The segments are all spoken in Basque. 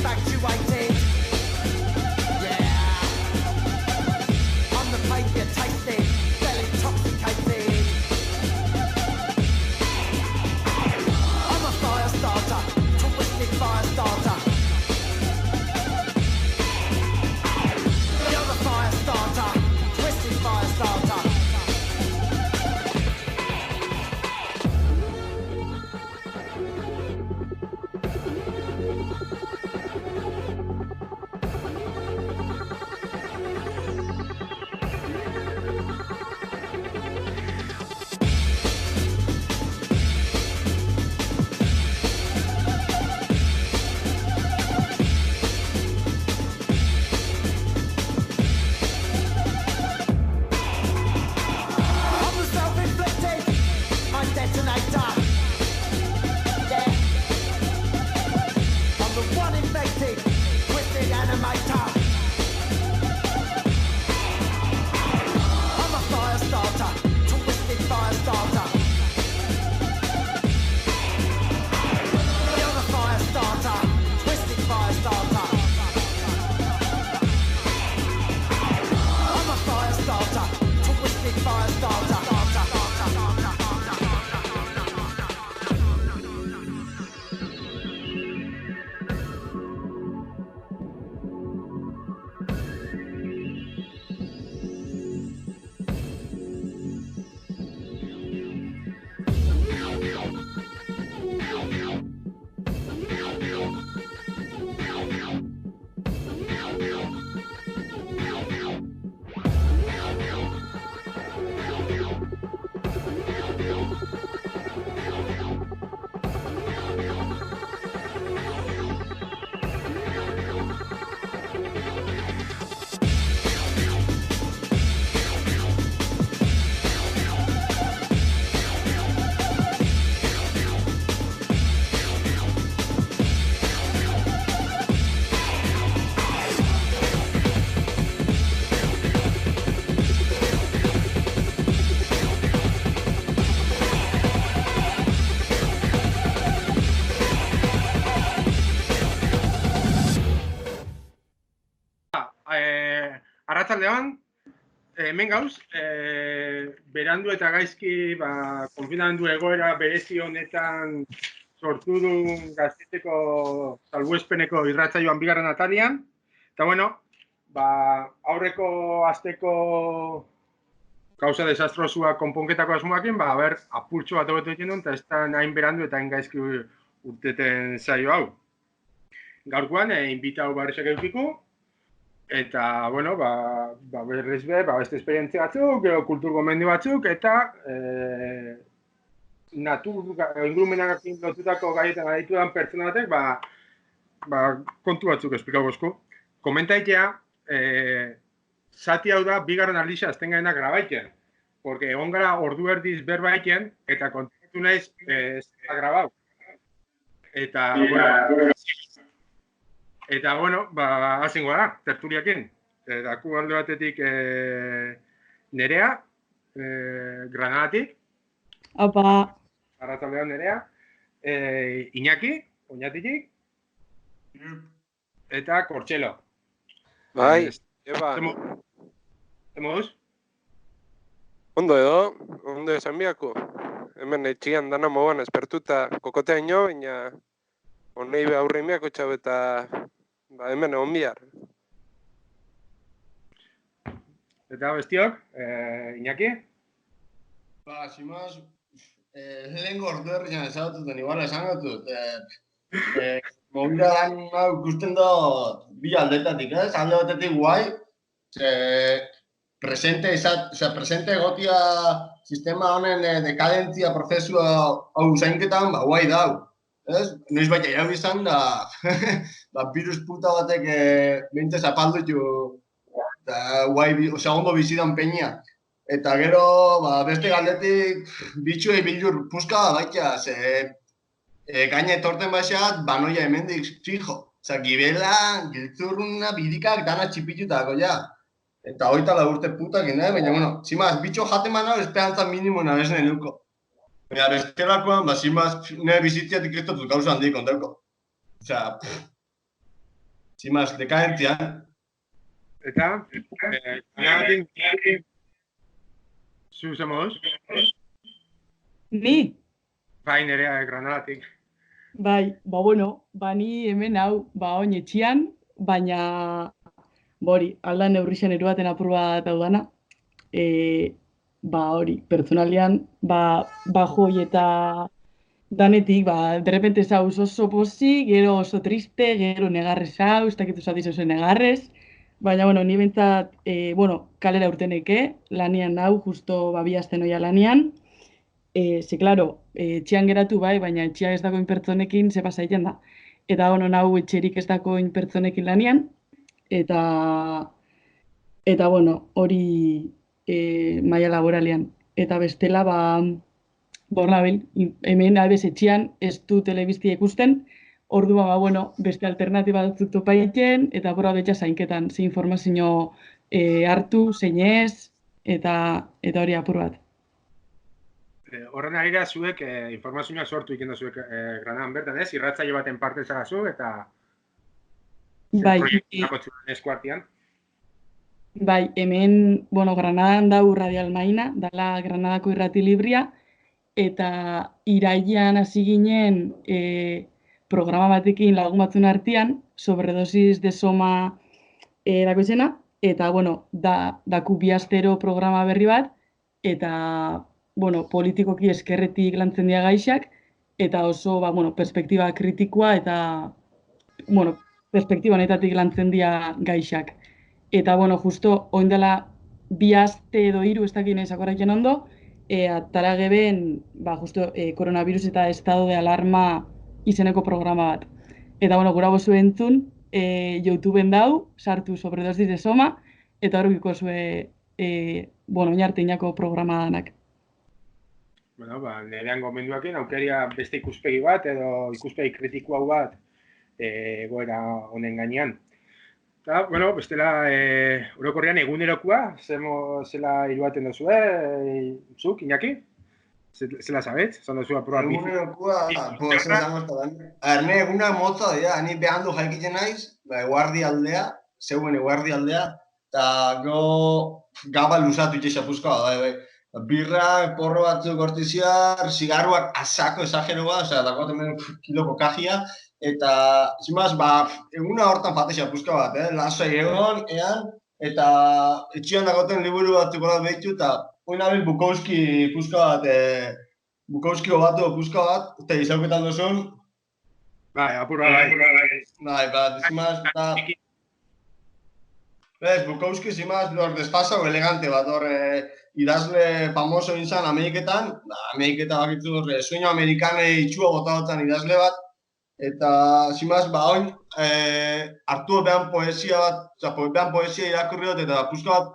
infatuated. Yeah. I'm the pain you're tasting, well intoxicated. I'm a fire starter, twisted fire starter. You're the fire starter, twisted fire starter. I'm the self-inflicted, my detonator. Yeah. I'm the one infected, twisted animator. I'm a fire starter, twisted fire starter. You're the fire starter, twisted fire starter. I'm a fire starter, twisted fire starter. Arratsaldean, hemen gauz, berandu eta gaizki konfinamendu egoera berezi honetan sortu du Gaztetxeko salbuespeneko irratsaioan bigarren atalian. Eta bueno, aurreko asteko gauza desastrosua konponketako asmoakin, apurtxo bat hobetu egiten duen, eta ez da hain berandu eta hain gaizki urteten zaio hau. Gaurkoan, inbitau barrezak edukiku, eta, bueno, berriz beste esperientzia batzuk, kultur gomendio batzuk, eta ingurumenak lotutako gaietan aditudan pertsona batek, kontu batzuk esplikau bosku. Komentaitea, zati hau da, bigarren aldiza azten gaina grabaiken. Porque egon gara ordu erdiz berbaiken, eta kontaktu naiz zera grabau. Eta, bueno, hazingo da, tertuliakin. Daku alde batetik Nerea, Granadatik. Opa. Arratsaldean Nerea. Iñaki, Oñatitik. Eta Kortxelo. Bai, eba. Zemoduz? Ondo edo, ondo esan biako. Hemen etxian dana moban espertuta kokotea ino, baina honei aurre miako txau eta hemen egon bihar. Eta bestiok, Iñaki? Simaz, lehenko ordu herrian ezabatuten, igual esan gatut. Movida dan ikusten dut bi aldetatik, ez? Alde batetik guai, presente egotia sistema honen dekadentzia prozesua hau zainketan, guai dau. Ez? Noiz baita irabi izan da, virus puta batek behintzez apaldu ditu, eta guai, ondo bizidan peña. Eta gero, beste galdetik bitxuei bildur puska baita, gaina etorten baxeat, banoia hemendik fijo. Gibela, giltzurruna, bidikak, dana txipitutako, ja. Eta hoita urte putak, baina, bueno, zimaz, bitxo jaten manau, esperantza minimuna bezne nuko. Baina, bestelakoan, zimaz, nire bizitziatik ez dut gauza handik ondeko. Zimaz, dekadentzian. Eta, Granadatik, zu zemoz? Ni? Bai, nerea Granadatik. Bai, bueno, ni hemen hau, oin etxian, baina, hori, aldan neurrixen eruaten apur bat daudana. Hori, pertsonalian, joi eta danetik, derrepente zauz oso pozik, gero oso triste, gero negarrez hau, ez dakitu zatiz oso negarrez, baina, ni bentsat, kalera urteneke, lanian hau, justo bi asten oia lanian, ze, klaro, etxean geratu bai, baina etxeak ez dagoen pertsonekin ze pasaiten da. Eta, nahu etxerik ez dagoen pertsonekin lanian, eta hori maila laboralean. Eta bestela, nabil, hemen albez etxean ez du telebiztia ikusten, ordua, beste alternatiba batzuk topaiten, eta borra betxa zainketan, ze informazio hartu, zein ez, eta hori apur bat. Horren arira zuek informazioa sortu ikendu zuek Granadan bertan, ez? Irratzaile baten parte zagazu eta proiektuako zuen eskuartian. Bai, hemen, Granadan dau Radial Maina, dala Granadako irrati libria, eta irailean hasi ginen programa batekin lagun batzun artean, sobredosis de soma dakoizena, eta, daku bi astero programa berri bat, eta, politikoki eskerretik lantzen dira gaixak, eta oso, perspektiba kritikoa eta, perspektiba honetatik lantzen dira gaixak. Eta, justo, oindela bi aste edo 3, ez dakit nahi zakorraken ondo, atara geben, justo, koronavirus eta estado de alarma izeneko programa bat. Eta, gura bozu entzun, YouTubeen dau, sartu sobredosis de soma, eta horriko zue, oinarte inako programa danak. Nerean gomenduakin, aukeria beste ikuspegi bat, edo ikuspegi kritikoa bat goera honen gainean. Eta, bestela, orokorrean egunerokoa, zela iruaten dozue, zuk, Iñaki? Zela sabetz? Zan dozua probar bizi? Egunerokoa, erne eguna motza dira, ni behandu jaikiten naiz, eguardi aldea, zeuen eguardi aldea, eta gaba luzatu itxesa puzkoa, birra, porro batzuk hortiziar, zigarruak asako esageroa, dagoat hemen kiloko kajia, eta, zimaz, eguna hortan fatexia puzka bat, lasai egon, eta etxian dagoten liburu batzuk horat behitu, eta oinabil Bukowski puzka bat, Bukowski hobatu puzka bat, eta izauketan duzun. Bai, apurra bai. Zimaz, eta... Bukowski, zimaz, despasau elegante bat, idazle famoso izan Ameriketan, Ameriketa bakitzu sueño amerikane itxua botagotan idazle bat, eta zimaz, oin hartu behan poesia bat, behan poesia irakurri dut, eta puzka bat,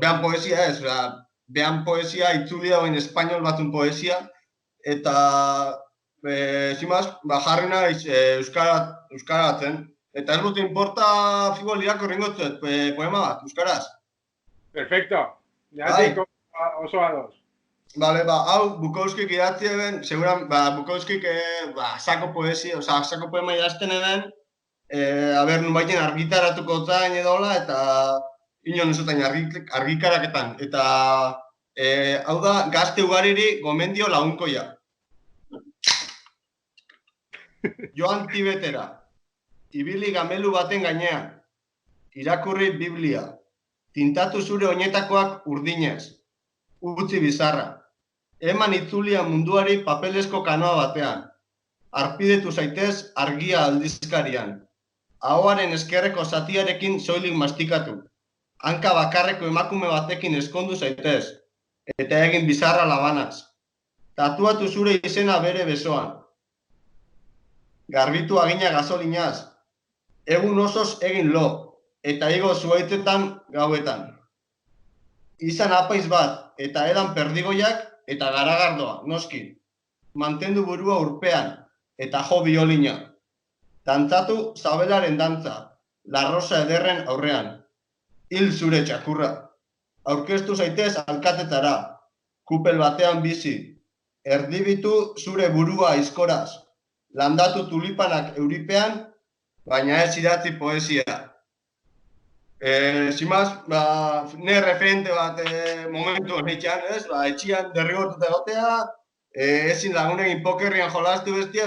behan poesia ez, behan poesia itzuli dagoen espainol batun poesia, eta zimaz, jarri naiz euskaratzen, eta ez dut importa figol irakurri ingotzuet, poema bat, euskaraz. Perfecto. Jatik oso ados. Bale, hau Bukowskik idatzi eben, seguran, Bukowskik sako poesia, sako poema idazten eben, nun baiten argitaratuko zain edola, eta inon esotain argikaraketan. Eta hau da, gazte ugariri gomendio lagunkoia. Joan Tibetera, ibili gamelu baten gainean, irakurri Biblia, tintatu zure oinetakoak urdinez, utzi bizarra. Eman itzulia munduari papelesko kanoa batean. Arpidetu zaitez argia aldizkarian. Ahoaren eskerreko zatiarekin soilik mastikatu. Hanka bakarreko emakume batekin eskondu zaitez. Eta egin bizarra labanaz. Tatuatu zure izena bere besoan. Garbitu agina gasolinaz. Egun osoz egin lo. Eta igo zuaitetan gauetan. Izan apaiz bat, eta edan perdigoiak, eta garagardoa, noski. Mantendu burua urpean, eta jo biolina. Dantzatu zabelaren dantza, la rosa ederren aurrean. Hil zure txakurra. Aurkeztu zaitez alkatetara, kupel batean bizi. Erdibitu zure burua aizkoraz. Landatu tulipanak euripean, baina ez idatzi poesia. Sin más, ne referente bat momentu honetxean, ez? Etxian derrigortuta egotea, ezin lagunekin pokerrian jolastu bestia,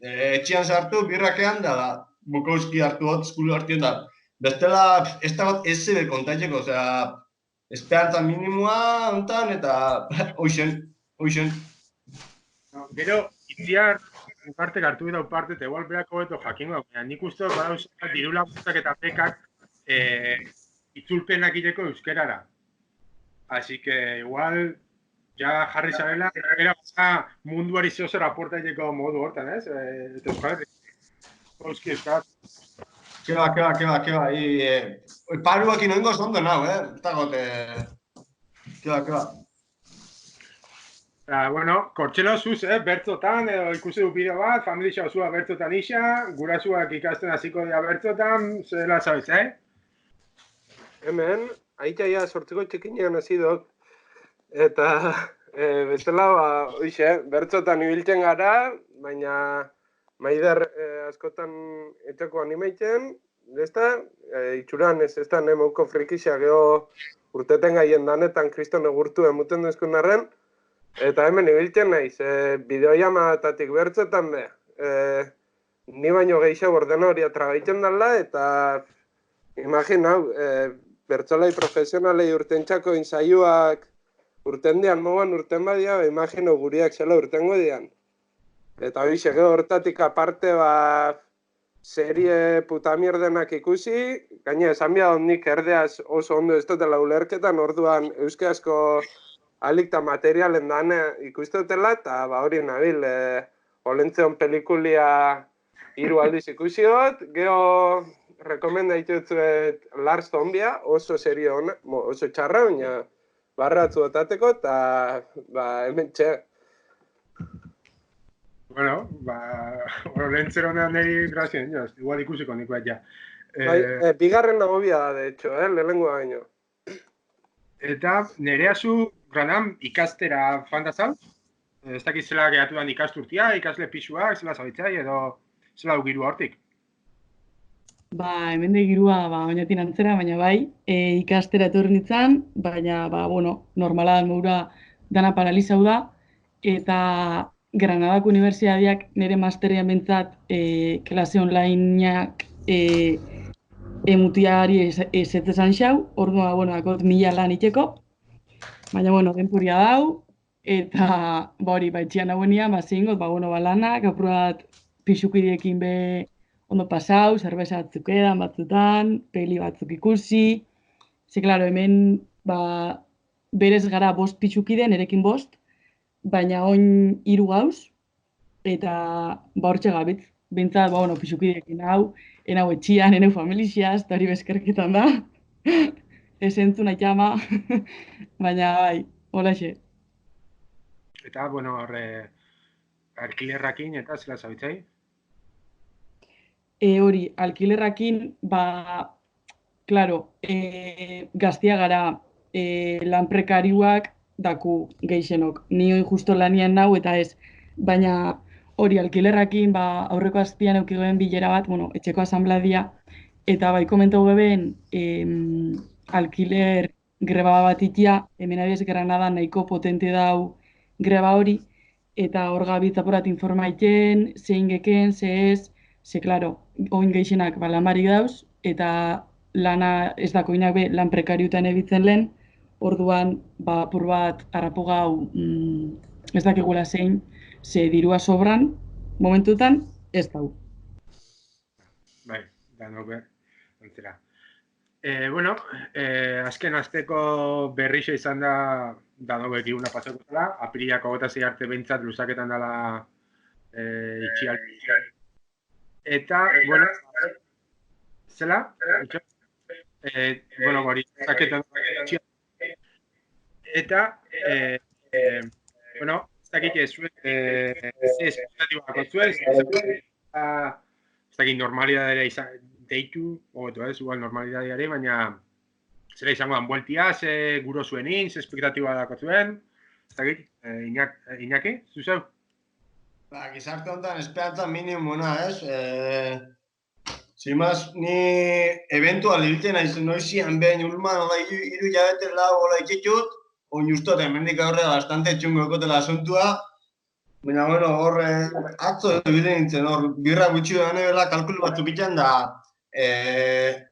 etxian sartu, birrakean, da, Bukowski hartu hot, skulu hartien da. Bestela, ez da bat ez zebe kontatzeko, osea, esperantza minimoa hontan, eta hoxen. No, gero, indiar parte hartu dut parte, eta igual berako beto jakingo, nik uste dut badauz diru laguntzak eta bekak itzulpenak egiteko euskerara. Así que igual ja jarri zarela, era munduari zeo zer aporta egiteko modu hortan, ez? Eta euskal Bukowski euskal. Keba. Paruak inoengo zondo nau, ez dagote. Keba. Bueno, kortxelo zuz, bertzotan, edo ikusi du bideo bat, familia osua bertzotan isa, gurasuak ikasten hasiko dira bertzotan, zela zabez, Hemen, aitaia sortzeko txikinean hasi dut. Eta bestela, hoxe, bertzotan ibiltzen gara, baina Maider askotan etxeko animeiten, ezta, itxuran ez da nemauko frikisa geho urteten gaien danetan kriston egurtu emuten duzkun arren, eta hemen ibiltzen naiz, bideoiamatatik bertzotan be, ni baino gehiago ordena hori atragaitzen dala, eta imaginau, bertzolai profesionalei urtentxako insaioak urten dian mogan urten badia, imagino guriak zela urtengo dian. Eta hori gero hortatik aparte serie puta mierdenak ikusi, gaina esan bia nik erdeaz oso ondo ez dutela ulerketan, orduan euskarazko alikta materialen dane ikustotela, eta hori nabil, olentzeon pelikulia 3 aldiz ikusi dut, gero rekomenda dituzuet Lars Zombia, oso serie ona, oso txarra, baina barratzu otateko, eta hemen txe. Bueno, olentzer honean niri grazien, igual ikusiko nik bat ja. Bigarren nagobia da, de hecho, lehenengoa baino. Eta nerea zu granan ikastera fan da zau? Ez dakit zela geratu dan ikasturtia, ikasle pisuak, zela zabitzai, edo zela dugiru hortik? Hemen girua oinatin antzera, baina bai, ikastera etorri nintzen, baina, normala dan moura dana paralizau da, eta Granadako Unibertsitateak nire masterean bentzat klase onlineak emutiari ezetzezan xau, orduan, akot 1000 lan iteko, baina, denpuria dau, eta, hori, baitxian hauenian, zingot, lanak, apurat pixukidiekin be ondo pasau, zerbeza batzuk edan, batzutan, peli batzuk ikusi, klaro, hemen, berez gara 5 pixukide, nerekin 5, baina oin 3 gauz, eta hortxe gabitz. Bintzat, pixukidekin hau, enau etxian, enau familixiaz, eta hori bezkerketan da. Ez entzun nahi ama, baina bai, holaxe. Eta, horre, alkilerrakin eta zela zabitzai? Hori, alkilerrakin, klaro, gaztia gara lan prekariuak daku geixenok. Ni hoi justo lanian nau eta ez, baina hori alkilerrakin aurreko azpian eukigoen bilera bat, etxeko asambladia, eta bai komentau beben alkiler greba bat itia, hemen abiez Granada nahiko potente dau greba hori, eta hor gabitz apurat informaiten, zein geken, ze ez, ze, klaro, oin geixenak lanbarik dauz, eta lana ez dakoinak be lan prekariutan ebitzen lehen, orduan, apur bat harrapo gau ez dakigula zein, ze dirua sobran, momentutan, ez dau. Bai, danok antzera. Azken azteko berrixa izan da danok eguna pasako zela, apiriak 26 arte behintzat luzaketan dela itxialdi. Eta, zela? Hori, luzaketan itxialdi. Eta, ez dakit ez zuen, ez espektatibak otzuen, ez dakit normalidadera deitu, igual normalidadeare, baina zera izango dan bueltia, ze guro zuenin, ze espektatiba dako zuen, ez dakit, Iñaki, zuzeu? Gizarte honetan esperantza minimuna, ez? Sin más, ni eventual irten naiz noizian behin ulman, hola, hiru hilabete lau, hola, itxitut, oin justot, hemendik aurrera bastante txungo ekotela asuntua, baina, bueno, hor, atzo bide nintzen, hor, birra gutxi da nebela, kalkulu batzuk itxan da,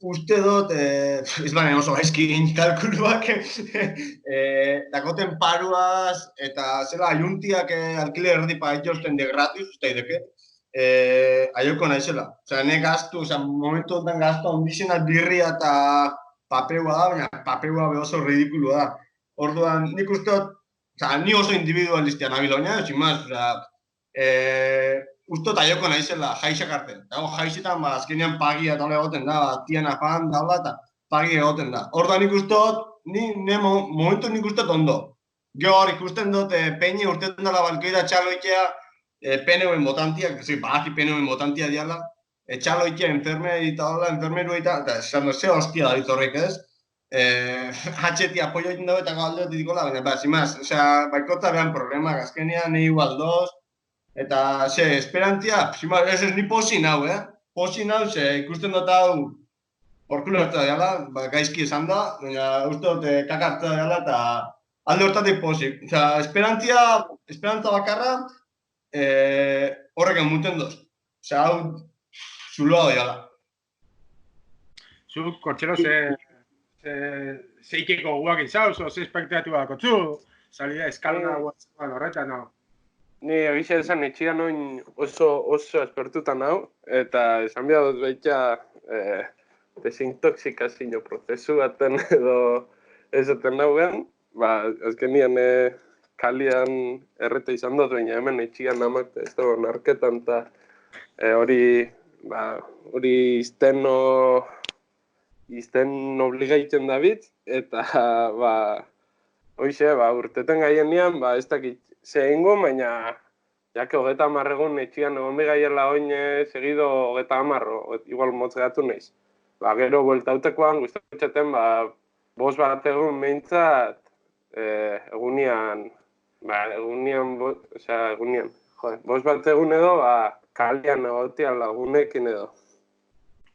uste dut, ez baina oso gaizki egin kalkuluak, dakoten paruaz, eta zela, ayuntiak alkiler erdi paitxosten de gratis, uste ideke, aioko naizela. Osea, ne gastu, momentu honetan gastu ondizena birria eta papeua da, baina papeua be oso ridikulua da. Orduan, nik uste dut, ni oso individualistia nabil baina, sin más, uste dut aioko naizela jaixak arte. Dago jaixetan, azkenean pagia eta egoten da, tian afan daula eta pagi egoten da. Orduan nik uste dut, momentu nik uste dut ondo. Gero hor ikusten dut, peine urtetan dela balkoida txaloitea, PNV botantiak, badaki PNV botantia diala, txaloitea enfermeru eta esan dut, ze hostia da horrek ez? HT apoio egin dago eta galdo ditikola, baina, zimaz, baikotza behan problemak, azkenean, nahi igual doz, eta, esperantzia, zimaz, ez ni posin hau, Posin hau, ikusten dut hau, porkulo hartza dela, gaizki esan da, baina uste dut kakartza dela eta alde hortatik posik. Esperantza bakarra, horrek emuten doz. Hau, zuloa doiala. Zuk, Kortxero, ze ikeko guak izauz, o ze espektatu bakotzu, salida eskalna guatzen horretan, no? Ni egixe esan etxian oin oso espertutan hau, eta esan behar dut behitza desintoxikazio prozesu baten edo ezaten dauen, azkenian kalian erreta izan dut, baina hemen etxian amak ez dago narketan, eta hori izten obligaiten David, eta urteten gaien nian, ez dakit ze egingo, baina jake 30 egun etxian egon begaiela oin segido 30, igual motzegatu naiz. Gero bueltautekoan guztatxaten, 5 egun behintzat egunian, 5 egun edo, kalian egotian lagunekin edo.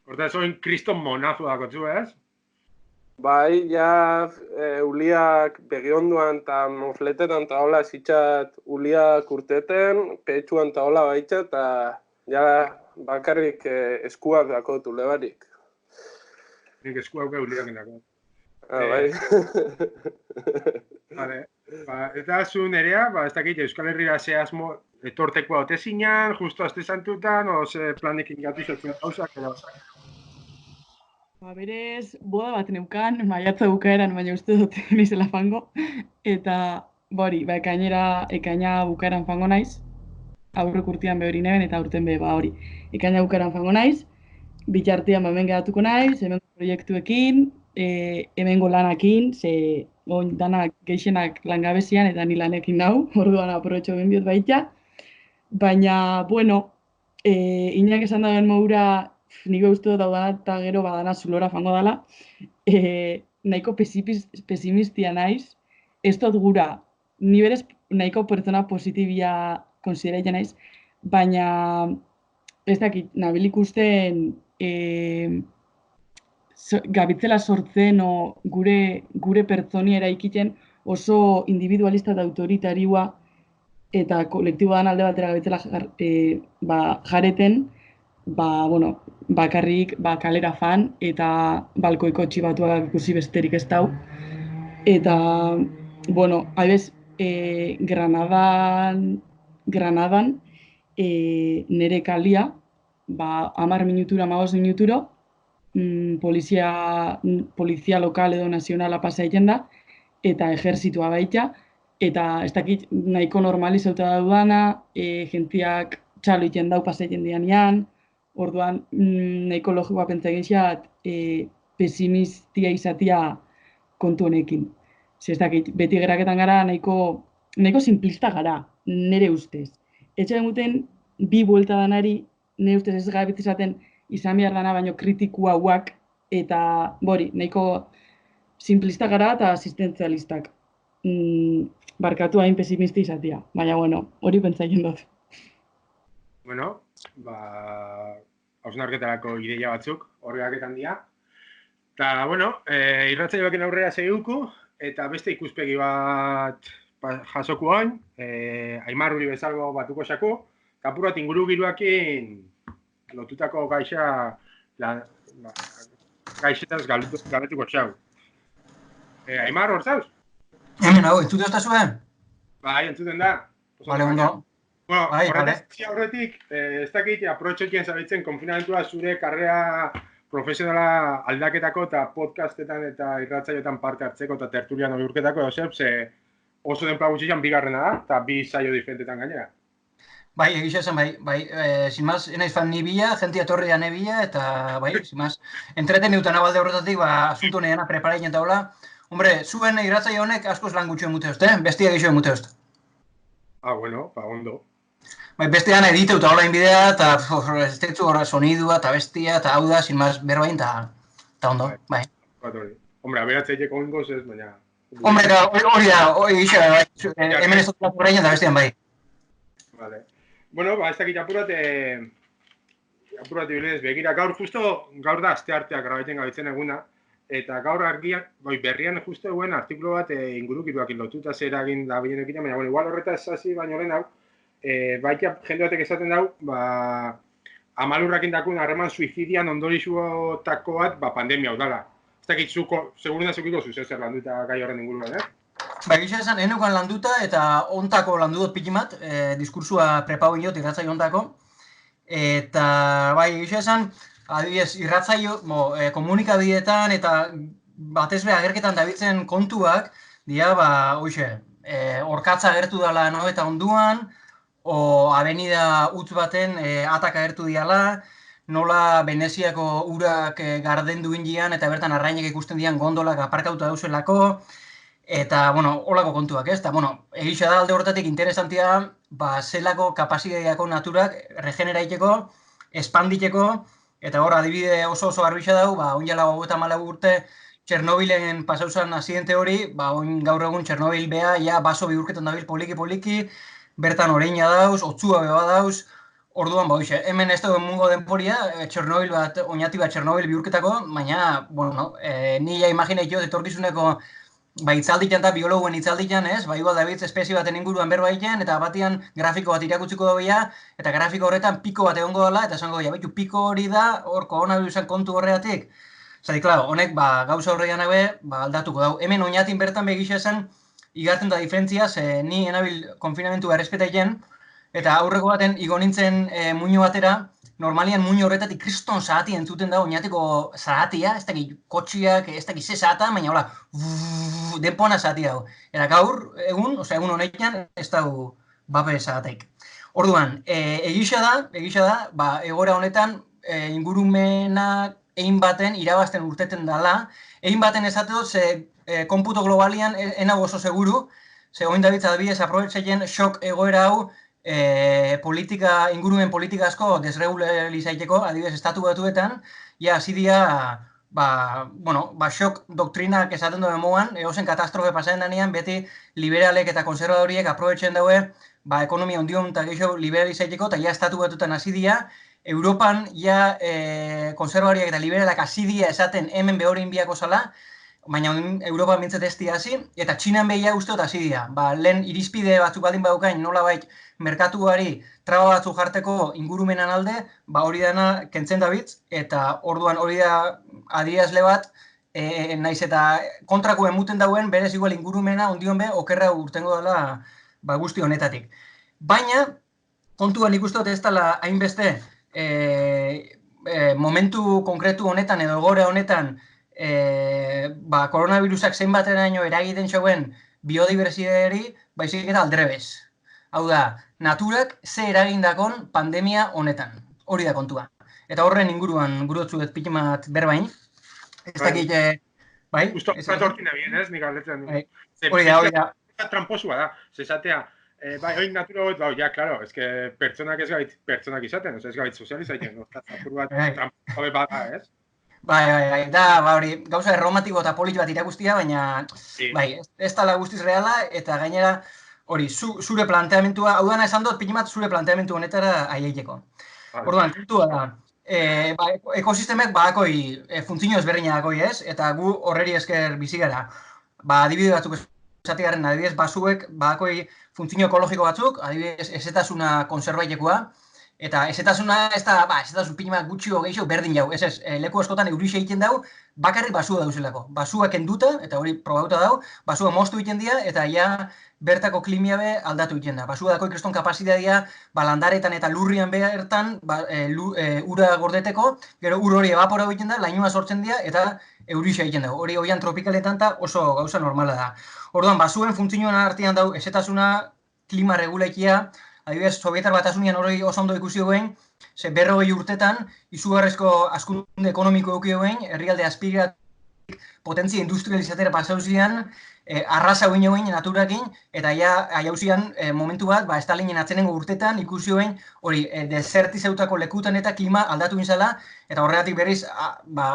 Horta zoin kriston monazu dakotzu, ez? Bai, ja, uliak begionduan eta mofletetan eta hola zitxat uliak urteten, petxuan eta hola baitza, eta ja bakarrik eskuak dako tulebarik. Nik eskuak uliak indako. Bai. Vale. Eta zu nerea, ez dakit, Euskal Herriera ze asmo etortekoa otezinan, justo azte santutan, o ze planekin gatu zotzen gauzak, edo? Berez, boda bat neukan, maiatza bukaeran, baina uste dut nizela fango. Eta, ekaina bukaeran fango naiz. Aurrek urtean behori neben, eta urten hori. Ekaina bukaeran fango naiz, bitartean hemen geratuko naiz, hemen proiektuekin, hemengo lanakin, ze dana gehienak langabezian, eta ni lanekin nau, orduan aprobetxo bendiot baita. Baina, inak esan dagoen modura, nik uste dut daudana eta gero badana zulora fango dela, nahiko pesimistia naiz, ez dut gura, ni berez nahiko pertsona positibia konsideraitzen naiz, baina ez dakit, nabil ikusten gabitzela sortzen gure pertsonia eraikiten oso individualista eta autoritarioa eta kolektiboan alde batera gabitzela jareten, bakarrik kalera fan eta balkoiko txibatuak ikusi besterik ez dau. Eta, haibez, Granadan nere kalia, 10 minutura, 15 minuturo, polizia lokal edo nazionala pasa egiten da, eta ejertzitua baita, eta ez dakit nahiko normalizauta daudana, jentiak txalo egiten dau pasa egiten dianean, orduan nahiko logikoa pentsa egin pesimistia izatea kontu honekin. Ez dakit, beti geraketan gara nahiko simplista gara, nire ustez. Etxe duten bi buelta danari, nire ustez ez gabitz izaten izan behar dana baino kritikua guak, eta nahiko simplista gara eta asistentzialistak. Barkatu hain pesimista izatea, baina hori pentsa egin dut. hausnarketarako ideia batzuk, horregaketan dira. Eta, bueno, irratsaioekin aurrera segituko, eta beste ikuspegi bat jasokuan, Aimar Uri bezalgo batuko xako, eta apur bat inguru giroakin lotutako gaixetaz galdetuko xau. Aimar, hor zauz? Hemen, hau, entzute ozta zuen? Bai, entzuten da. Vale, ondo. Bueno, Bai, horretik, ez dakit, aprotxekien zabitzen konfinamentua zure karrera profesionala aldaketako eta podcastetan eta irratsaioetan parte hartzeko eta tertulian bihurketako ze oso denpla gutxian bigarrena da, eta bi saio diferentetan gainera. Bai, egisa esan, bai, sin más, enaiz fan ni bila, jentia etorri da nebila, eta bai, sin más, entretenidutan abalde horretatik, asunto neana preparaien taula. Hombre, zuen irratsaio honek askoz lan gutxo emute hoste, bestia geixo emute hoste. Bueno, ondo. Bai, bestean editeu eta hola inbidea, eta ez tetzu horra sonidua, eta bestia, eta hau da, sin más, berbain, eta ondo, bai. Hombre, aberatzeiteko ingoz ez, baina... Hombre, hori da, egisa, bai, hemen ez dut lapurrein eta bestean, bai. Vale. Bueno, ez dakit apurat ibilez begira. Gaur da aste arteak grabaiten gabitzen eguna, eta gaur argian, berrian justo eguen artikulu bat ingurukiruakin lotuta zer egin da bilenekin, baina, bueno, igual horretaz hasi baino lehen hau, baita jende batek esaten dau, amalurrakin dakun harreman suizidian ondorixuotako bat, pandemia hau dala. Ez dakit seguruna zukiko zuz zer landuta gai horren inguruan, Ba, gisa esan, enukan landuta eta ontako landu dut pikimat, diskursua prepau inot irratzaio ontako. Eta, bai, gisa esan, adibidez, irratzaio, komunikabideetan eta batez be agerketan dabitzen kontuak, dira, hoxe, orkatza agertu dela eta onduan, o avenida utz baten atak agertu diala, nola Veneziako urak gardendu indian eta bertan arrainek ikusten dian gondolak aparkauta dauzelako, eta, bueno, holako kontuak, ez? Eta, bueno, egisa da alde horretatik interesantia, zelako kapazitateako naturak regeneraiteko, espanditeko, eta hor adibide oso garbisa dau, oinala 34 urte Txernobilen pasauzan asidente hori, oin gaur egun Txernobil bea, ja baso bihurketan dabil poliki, bertan oreina dauz, otzua beba dauz, orduan, hemen ez dugu mungo denporia, Txernobil bat, oinati bat Txernobil bihurketako, baina, bueno, ni ja imaginatio etorkizuneko itzalditan eta biologuen itzalditan, ez? Igual David espezie baten inguruan berbaiken, eta batian grafiko bat irakutziko dagoia, eta grafiko horretan piko bat egongo dela, eta esango dira, piko hori da, hor koronavirusen kontu horregatik. Zari, klaro, honek gauza horrean aldatuko dau. Hemen oinatin bertan begisa esan, igartzen da diferentzia, ni enabil konfinamentua errespetaiten, eta aurreko baten igo nintzen muino batera, normalian muino horretatik kriston zahati entzuten da oinatiko zahatia, ez dakit kotxiak, ez dakit ze zahata, baina hola, denpona zahati dago. Eta gaur, egun honetan, ez dago bape zahateik. Orduan, egisa da, egoera honetan, ingurumenak egin baten irabazten urteten dela, egin baten esateko, ze konputo globalian enago oso seguru, ze oin dabitza adibidez aprobetxeien xok egoera hau, ingurumen politika asko desregularizaiteko, adibidez estatu batuetan, ja zidia, xok doktrinak esaten duen moan, egozen katastrofe pasatzen denean, beti liberalek eta konservadoriek aprobetxen daue, ekonomia ondion eta gehiago liberalizaiteko, eta ja estatu batuetan azidia, Europan ja konservadoriak eta liberalak azidia esaten hemen behorin biako zala, baina Europa mintzat ez hasi, eta Txinan behia uste dut azidia. Lehen irizpide batzuk baldin badukain nolabait merkatuari traba batzuk jarteko ingurumenan alde, hori dena kentzen dabitz, eta orduan hori da adierazle bat, naiz eta kontrako emuten dauen, berez igual ingurumena ondion be, okerra urtengo dela guzti honetatik. Baina, kontuan ikustu dut ez dela hainbeste, momentu konkretu honetan edo egoera honetan, koronavirusak zenbateraino eragiten zeuen biodibertsitateari, baizik eta aldrebez. Hau da, naturak ze eragindakon pandemia honetan. Hori da kontua. Eta horren inguruan gurutzu dut pikimat berbain. Ez dakit, bai? Justo, hortina bien, ez? Nik aldetzen. Hori da. Tramposua da, zezatea. Oin natura hori, ja, klaro, ez que pertsonak ez gait pertsonak izaten, ez gait sozializaiten, apur bat tramposoa bada, ez? Bai, da, hori, gauza erromantiko eta polit bat irakustia, baina, ez tala guztiz reala, eta gainera, hori, zure planteamentua, hau dana esan dut, pikimat zure planteamentu honetara aileiteko. Orduan, kontua da, ekosistemek badakoi funtzio ezberdina dakoi, ez? Eta gu horreri esker bizi gara. Adibide batzuk esategarren, adibidez, basuek badakoi funtzio ekologiko batzuk, adibidez, ezetasuna konserbaitekoa, eta ezetasuna ez da, ezetasun pinimak gutxi gehiago berdin jau, ez, leku askotan eurixe egiten dau, bakarrik basua dauzelako. Basua kenduta, eta hori probauta dau, basua moztu egiten dira, eta ja bertako klimia be aldatu egiten da. Basua dako ikreston kapazitatea, landaretan eta lurrian bertan, ura gordeteko, gero ur hori evaporau egiten da, lainua sortzen dira, eta eurixe egiten da. Hori oian tropikaletan ta oso gauza normala da. Orduan, basuen funtzioan artean dau, ezetasuna, klima regulaikia, adibidez, Sovietar Batasunian hori oso ondo ikusi duen, 40 urtetan, izugarrizko hazkunde ekonomiko eduki duen, herrialde azpiratik potentzia industrializatera pasauzian, arrasa guen joen naturakin, eta jauzian momentu bat, Stalinen atzenengo urtetan ikusi duen, hori deserti zeutako lekutan eta klima aldatu gintzala, eta horregatik berriz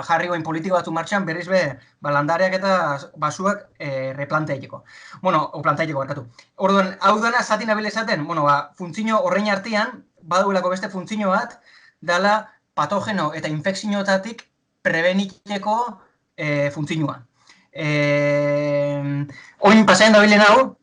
jarri goen politiko batzu martxan, berriz landareak eta basuak replanteaiteko. Planteaiteko barkatu. Orduan, hau dana zatin abile esaten, funtzio horrein artean, baduelako beste funtzio bat, dala patogeno eta infekzioetatik prebeniteko funtzioa. Oin pasaien dabilen hau,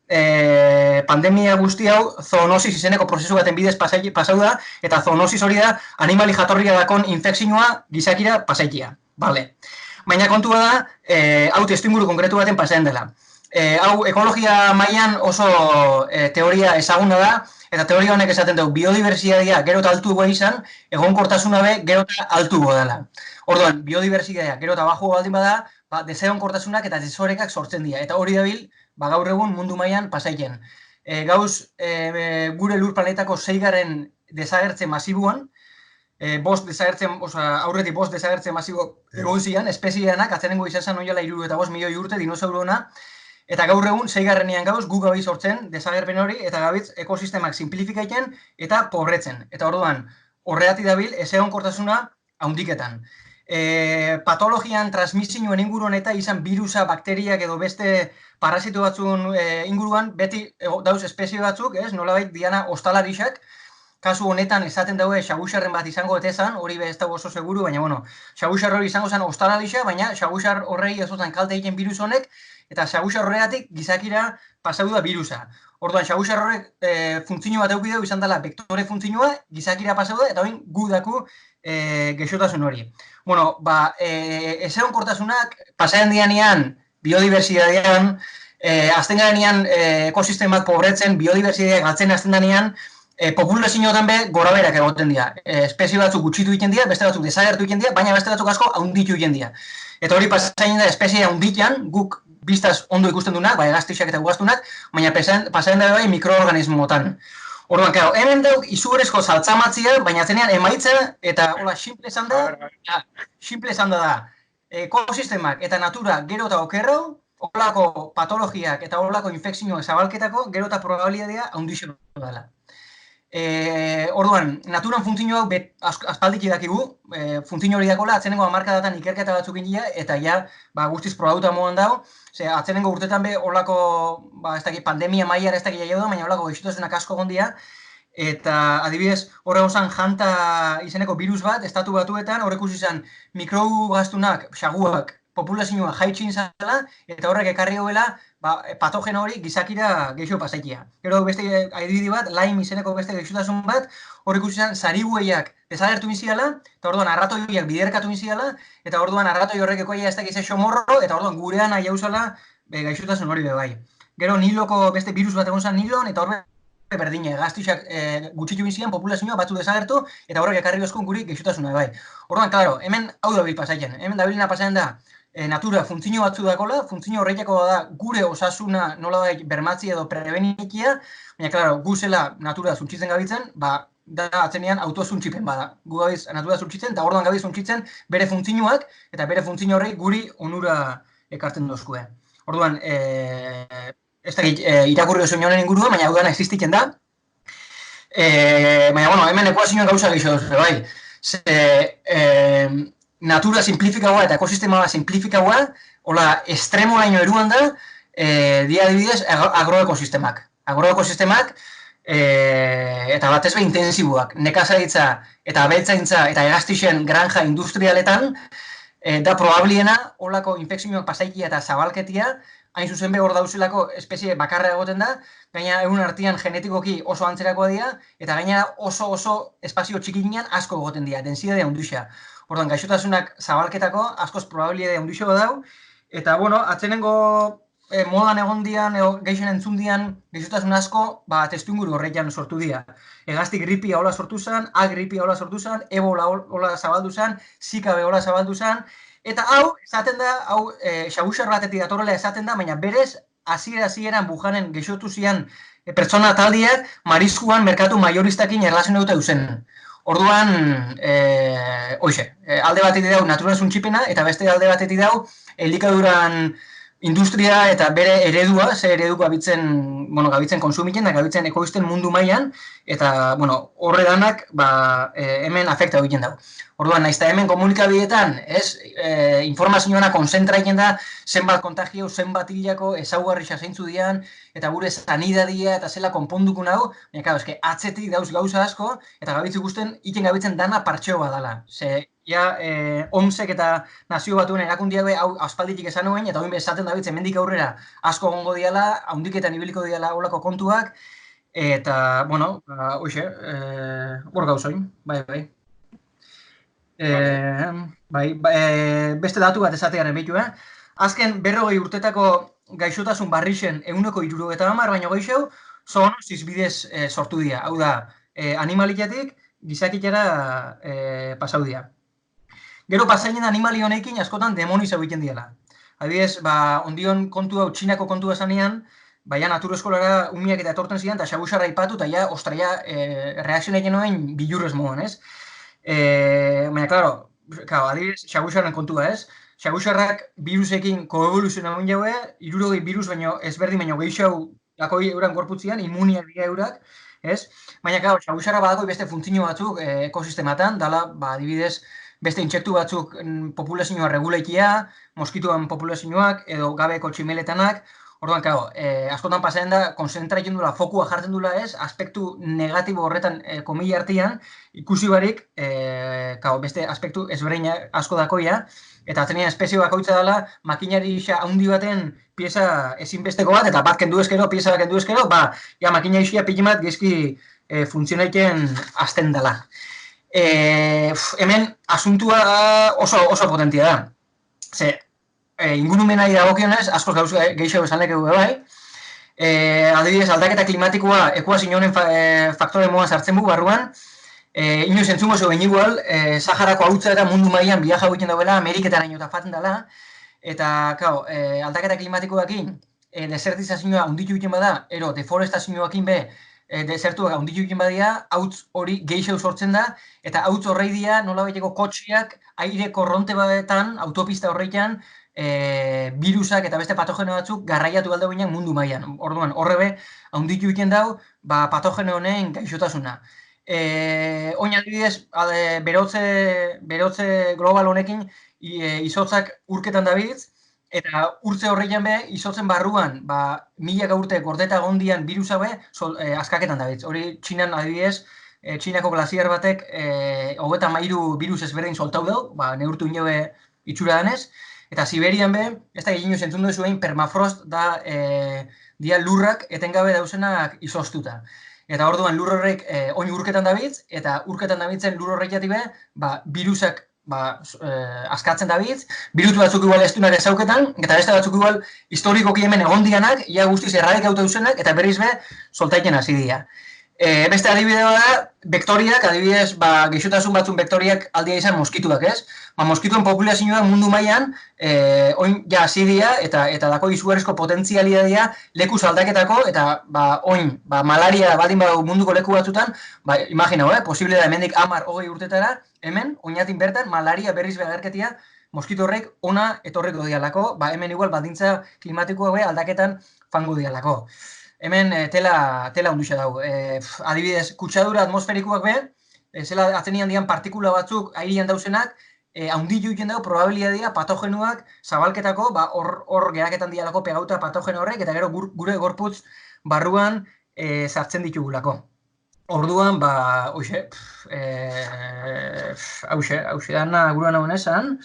pandemia guzti hau zoonosis izeneko prozesu baten bidez pasau da, eta zoonosis hori da animali jatorria dakon infekzioa gizakira pasaikia. Baina kontua da, hau testuinguru konkretu baten pasaien dela. Hau ekologia mailan oso teoria ezaguna da, eta teoria honek esaten dugu, biodiversitatea gero eta altuagoa izan, egonkortasuna be gero eta altuagoa dela. Orduan, biodiversitatea gero eta bajuagoa baldin bada, desegonkortasunak eta desorekak sortzen dira. Eta hori dabil, gaur egun mundu mailan pasaiken. Gauz, gure lur planetako 6. desagertze masiboan, aurretik 5 desagertze masibo egon zian, espezieanak, atzenengo izan zen oiala 35 milioi urte dinosaurona, eta gaur egun 6. gauz gu gabiz sortzen desagerpen hori, eta gabiz ekosistemak simplifikaiten eta pobretzen. Eta orduan, horregatik dabil, ezegonkortasuna haundiketan. Patologian transmisioen inguruan eta izan virusa, bakteriak edo beste parasito batzun inguruan, beti dauz espezie batzuk, nolabait diana ostalarisak, kasu honetan esaten daue xagusarren bat izango etezan, hori ez dago oso seguru, baina xagusar hori izango zen ostalarisa, baina xagusar horrei ezotan kalte egiten virus honek, eta xagusar horregatik gizakira pasau da virusa. Orduan, xagusar horrek funtzio bat eukideu izan dela vektore funtzioa, gizakira pasau da, eta oin gu daku gexotasun hori. Ezegonkortasunak pasaien dianean, biodiversitatean, azten garenean ekosistemak pobretzen, biodiversitatea galtzen azten danean, populazioetan be goraberak egoten dira. Espezie batzuk gutxitu egiten dira, beste batzuk desagertu egiten dira, baina beste batzuk asko haunditu egiten dira. Eta hori pasaien da espezie haunditan, guk biztaz ondo ikusten dunak, gaztixak eta ugaztunak, baina pasaien da bai mikroorganismotan. Orduan, hemen dauk izugarrizko saltzamatzia, baina zenean emaitza eta hola simple esan da, ekosistemak eta natura gero eta okerrau, holako patologiak eta holako infekzioak zabalketako gero eta probabilitatea haundixo dela. Orduan, naturan funtzio hau aspaldik dakigu, funtzio hori dakola, atzenengo hamarkadatan ikerketa batzuk india, eta ja, guztiz probauta moan dago, atzenengo urtetan be, holako, pandemia maiara ez dakit jaio da, baina holako gaixotasunak asko gondia, eta adibidez, horre osan janta izeneko virus bat, estatu batuetan, horrek izan mikrogaztunak, xaguak, populazioa jaitxin zala, eta horrek ekarri hobela, patogeno hori gizakira geixo pasaikia. Gero beste adibide bat, Lyme izeneko beste geixotasun bat, horrek izan zarigueiak desagertu inziala, eta orduan arratoiak biderkatu inziala, eta orduan arratoi horrek ekoia ez dakiz xomorro, eta orduan gurean ahi jauzala gaixotasun hori bai. Gero niloko beste virus bat egon zen nilon, eta horrek berdine, gaztixak gutxitu inzian, populazioa batzu desagertu, eta horrek ekarri oskun guri geixotasuna bai. Orduan, klaro, hemen hau dabil pasaien, hemen dabilina pasaien da, natura funtzio batzu dakola, funtzio horreitako da gure osasuna nolabait bermatzi edo prebenikia, baina, klaro, gu zela natura zuntzitzen gabitzen, da atzenean autozuntzipen bada. Gu gabiz natura zuntzitzen, eta orduan gabiz zuntzitzen bere funtzioak, eta bere funtzio horrei guri onura ekartzen dozkue. Orduan, ez dakit irakurri oso honen ingurua, baina hau dana existitzen da. Baina, hemen ekuazioen gauza geixo dozue, bai. Natura simplifikagoa eta ekosistema simplifikagoa, hola, estremo laino eruan da, dia adibidez, agroekosistemak. Agroekosistemak, eta batez be intensiboak, nekazaritza eta abeltzaintza eta hegaztixen granja industrialetan, da probabliena holako infekzioak pasaikia eta zabalketia, hain zuzen hor dauzelako espezie bakarra egoten da, gaina egun artean genetikoki oso antzerakoa dira, eta gainera oso espazio txikinean asko egoten dira, densidadea handuxa. Orduan, gaixotasunak zabalketako askoz probabilidade handuxa dau, eta, bueno, atzenengo modan egon dian, geixen entzun dian, gaixotasun asko, testuinguru horretan sortu dira. Hegazti gripia hola sortu zen, A gripia hola sortu zen, ebola hola zabaldu zen, Zika be hola zabaldu zen, eta hau, esaten da, xaguxar batetik datorrela esaten da, baina berez, hasieran Wuhanen gaixotu zian pertsona taldiak mariskuan merkatu majoristakin erlazionatuta duzen. Orduan, alde batetik dau naturasun txipena, eta beste alde batetik dau elikaduran industria eta bere eredua, ze eredu gabitzen konsumiken, da gabitzen ekoizten mundu mailan, eta, horre danak, hemen afekta egiten dau. Orduan, nahiz eta hemen komunikabideetan, informazioana konzentraiten da, zenbat kontagio, zenbat hilako, ezaugarri zeintzu dian, eta gure sanidadia eta zela konponduko nago, baina, claro, atzetik dauz gauza asko, eta gabitzen ikusten, iken gabitzen dana partxeo badala. Ze, OMSek eta Nazio Batuen erakundiak hau aspalditik esan nuen, eta hori esaten dabitzen mendik aurrera asko gongo diala, haundiketan ibiliko diala holako kontuak, eta, hor gauzoin, bai. Beste datu bat esatearen behitu, azken 40 urtetako gaixotasun barrixen 170, baina gehiago, zoonosis bidez sortu dira. Hau da, animalitatik gizakitara pasau dira. Gero pasainen animali honekin askotan demoniza egiten diela. Adibidez, ondion kontu hau, Txinako kontua zanean, baina natur eskolara umiak eta etorten zidan, eta xaguxarra ipatu, eta ostra, reakzioa egin noen bilurrez moduan, ez? Baina, klaro, adibidez, xaguxarren kontua, ez? Xaguxarrak virusekin koevoluzioa egin jaue, 60 virus baino ezberdin baino gehiago lakoi euran gorputzian, immuniak dira eurak, ez? Baina, klaro, xaguxarra badako beste funtzio batzuk ekosistematan, dala, adibidez, beste intsektu batzuk populazioa regulaikia, moskituan populazioak, edo gabeko tximeletanak. Orduan, askotan pasatzen da, konzentratzen dula, fokua jartzen dula ez, aspektu negatibo horretan komila artean, ikusi barik, beste aspektu ezberdin asko dakoia, eta atzenean espezie bakoitza dela, makinari isa handi baten pieza ezinbesteko bat, eta bat kendu ezkero, pieza bat kendu ezkero, makinari isa pili bat gezki funtzionaiken azten dela. Hemen asuntua oso potentia da. Ze, ingurumenari dagokionez, askoz gehiago esan lekegu bai. Adibidez, aldaketa klimatikoa ekuazioen faktore modan sartzen bu barruan. Inoiz entzungo zeu behin igual, Saharako hautza eta mundu mailan biaja egiten dauela, Ameriketan eta faten dela. Eta, aldaketa klimatikoakin, desertizazioa hunditu egiten bada, ero deforestazioakin be, desertuak handitu egin badia, hautz hori gehiago sortzen da, eta hautz horrei dira nola baiteko kotxiak aire korronte batetan, autopista horreitan, virusak eta beste patogeno batzuk garraiatu alde ginen mundu mailan. Orduan, horrebe, handitu egiten dau, patogeno honen gaixotasuna. Oin adibidez, berotze global honekin, izotzak urketan dabiz, eta urtze horreian be, izotzen barruan, milaka urte gordeta gondian virusa be, askaketan dabiz. Hori Txinan adibidez, Txinako glaziar batek 33 virus ezberdin soltau dau, neurtu inobe itxura danez, eta Siberian be, ez da egin entzun duzuen permafrost da dia lurrak etengabe dauzenak izoztuta. Eta orduan lur horrek oin urketan dabiz, eta urketan dabitzen lur horrekiatik be, virusak askatzen dabiz, virus batzuk igual ez duenak ezauketan, eta beste batzuk igual historikoki hemen egon dianak, ia guztiz erradik auto duzenak, eta berriz be, soltaiken hasi dira. Beste adibidea da, vektoriak, adibidez, geixotasun batzun vektoriak aldia izan moskituak, ez? Moskituen populazioa mundu mailan, oin ja hasi dira, eta dako izugarrizko potentzialia dira lekuz aldaketako, eta oin, malaria baldin badu munduko leku batzutan, imaginau, posible da hemendik 10-20 urtetara, hemen, oinatin bertan, malaria berriz beharketia, moskito horrek ona etorreko dialako, hemen igual baldintza klimatikoa aldaketan fango dialako. Hemen tela hunduxa dago. Adibidez, kutsadura atmosferikoak be, zela atzenian dian partikula batzuk airian dauzenak, haunditu egiten dago probabilidadea patogenuak zabalketako, hor geraketan dialako pegauta patogeno horrek, eta gero gure gorputz barruan sartzen ditugulako. Orduan, hoxe, hauxe dana guruan hauen esan.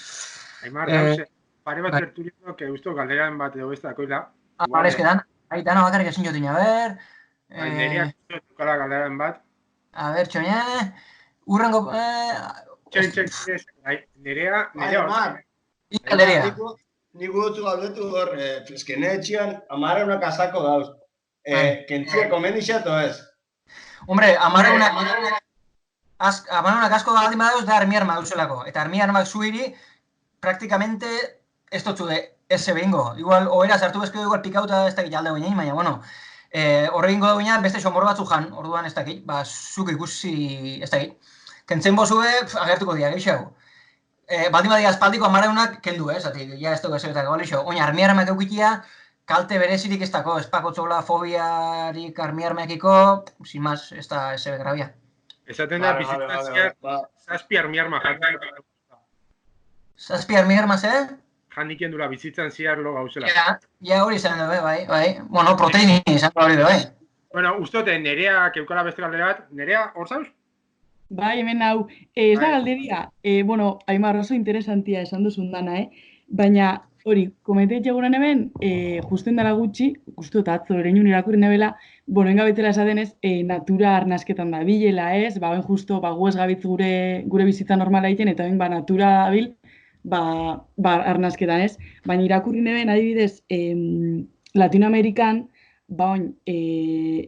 Aimar, gauze, pare bat tertuliano, que usto galderen bat edo beste dakoila. Vale, eske dana bakarrik ezin jotin, a ber. Nerea, tukala galderen bat. A ber, txoine, urrengo... Nerea, Aimar, Galderia. Nik gutzu galdetu hor, eskene etxian, amara una kasako dauz. Kentzia komendixatu ez? Hombre, amarreunak asko galdin badauz da armi arma dauzelako. Eta armi armak zuiri, praktikamente, ez dutzu ez behingo. Igual, oera sartu bezko igual pikauta ez dakit alde guinein, baina, bueno, horre gingo da guinean beste somor batzu jan, orduan ez dakit, zuk ikusi ez dakit. Kentzen bozue, agertuko dira, geixau. Baldin badia aspaldiko amarreunak kendu, zatik, ja ez dugu ezebetak galixo. Oina, armi armak eukitia, kalte berezirik ez dako, ez pakotzola fobiarik armi armekiko, sin más, ez da ezebe grabia. Esaten da, bizitzen ziar, zazpi armi arma jandik. Zazpi armi arma, Jandik endula bizitzen ziar lo gauzela. Ja, hori izan dut, bai. Bueno, proteini izan hori bai. Bueno, ustote, Nerea, keukala beste galdera bat. Nerea, hor zauz? Bai, hemen hau, ez da galderia, bueno, Aimar, oso interesantia esan duzun dana, baina hori, komentetxe guren hemen, justen dara gutxi, justu eta atzo ereinun irakurri nebela, bueno, engabetela esaten ez, natura arnasketan da bilela ez, ben justo, gu ez gabitz gure bizitza normala egiten, eta ben, natura bil, arnasketan ez, baina irakurri neben, adibidez, Latinoamerikan,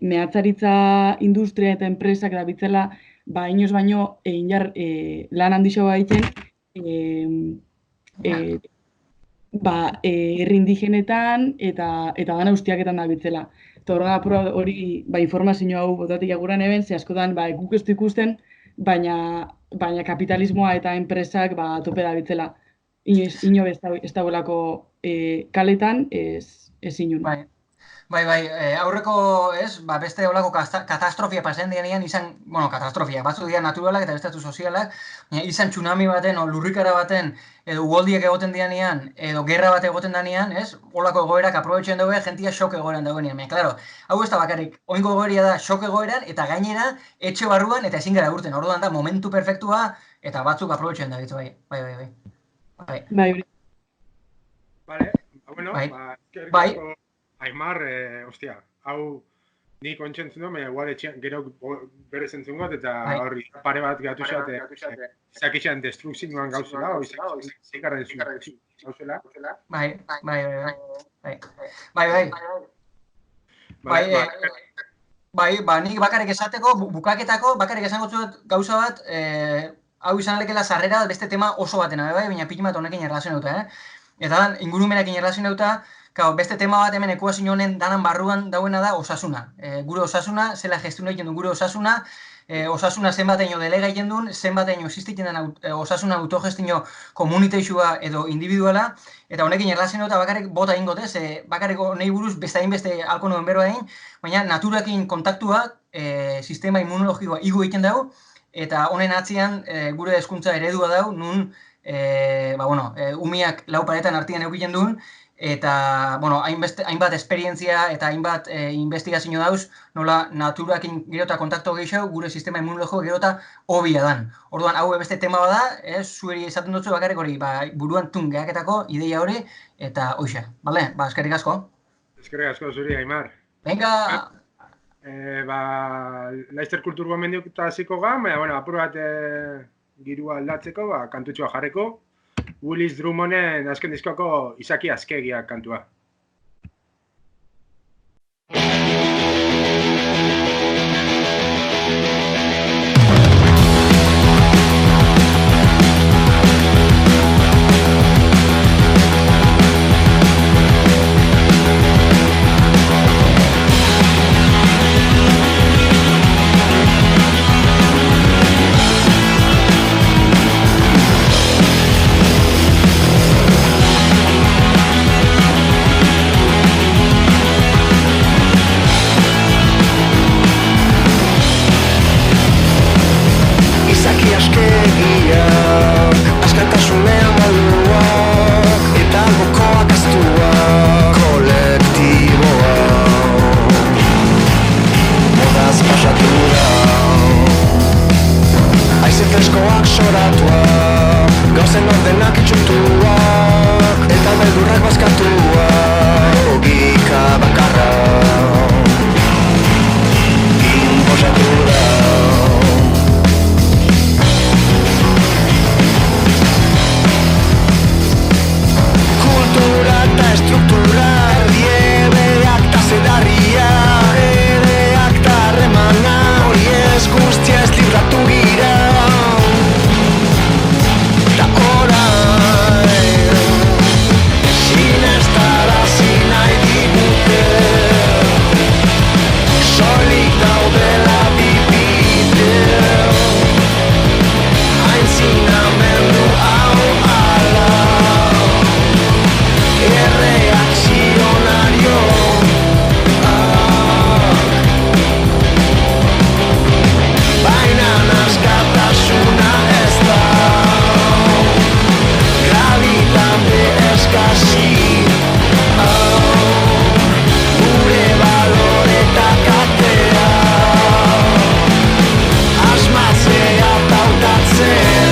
mehatzaritza industria eta enpresak da bitzela, inoz baino, lan handixo egiten, herri indigenetan eta dana ustiaketan da bitzela. Eta hori, informazio hau botatik aguran eben, ze askotan, guk ez du ikusten, baina kapitalismoa eta enpresak tope da bitzela. Ino ez dagoelako kaletan, ez inun. Bai, aurreko, beste holako katastrofia pasen dianean izan, katastrofia, batzu dira naturalak eta bestatu sozialak, izan tsunami baten o lurrikara baten edo ugoldiek egoten dianean, edo gerra bat egoten danean, holako egoerak aprobetxen dugu, jentia xok egoeran dagoenean. Claro, hau ez da bakarrik, oingo egoeria da xok egoeran eta gainera etxe barruan eta ezin gara urten. Orduan da momentu perfektua eta batzuk aprobetxen da, bai. Vale, bueno, bai. Aimar, hau nik ontsentzun du, igual etxean gero berez entzun got, eta horri pare bat gatu xate, izakixan destrukzioan gauzela, o izakixan gauzela. Bai, nik bakarrik esateko, bukaketako, bakarrik esango zuet gauza bat, hau izan alekela sarrera beste tema oso batena, baina pikin bat honekin erlazionauta, eta ingurumenekin erlazionauta, beste tema bat hemen ekuazio honen danan barruan dauena da osasuna. Gure osasuna, zela gestiona egiten du gure osasuna, osasuna zenbateino delega egiten duen, zenbateino existitzen den osasuna autogestio komuniteixua edo individuala, eta honekin erlazionauta bakarrik bota egingo dez, bakarrik nahi buruz beste halko nuen beroa egin, baina naturakin kontaktua, sistema immunologikoa igo egiten dago, eta honen atzean gure hezkuntza eredua dago, nun umiak lau paretan artean eukiten duen, eta, hainbat esperientzia eta hainbat investigazio dauz, nola naturakin gerota kontaktu gehiago, gure sistema immunologiko gerota hobia dan. Orduan, hau beste tema bada, zueri esaten dutzu bakarrik hori, buruan tun geaketako ideia hori, eta hoxe, bale? Eskerrik asko. Eskerrik asko zuri, Aimar. Venga! Laizter kultur gomendiok eta hasiko ga, baina, apur bat girua aldatzeko, kantutxoa jarreko. Willis Drummonden azken diskoko Izaki Azkegiak kantua. desoratuak, gauzen ordenak itxurtuak, eta beldurrak bazkatuak, logika bakarra inposatu da. Kultura eta estruktura, erdiebeak eta zedarria, ereak eta harremana, hori ez guztia ez libratu gira. Ta orain, sinestarazi nahi digute, soilik daudela bibide, aintzinamendu hau ala, erreakzionario. Baina askatasuna ez da gravitate eskasi, gure baloretak atea asmatzea tautatzen.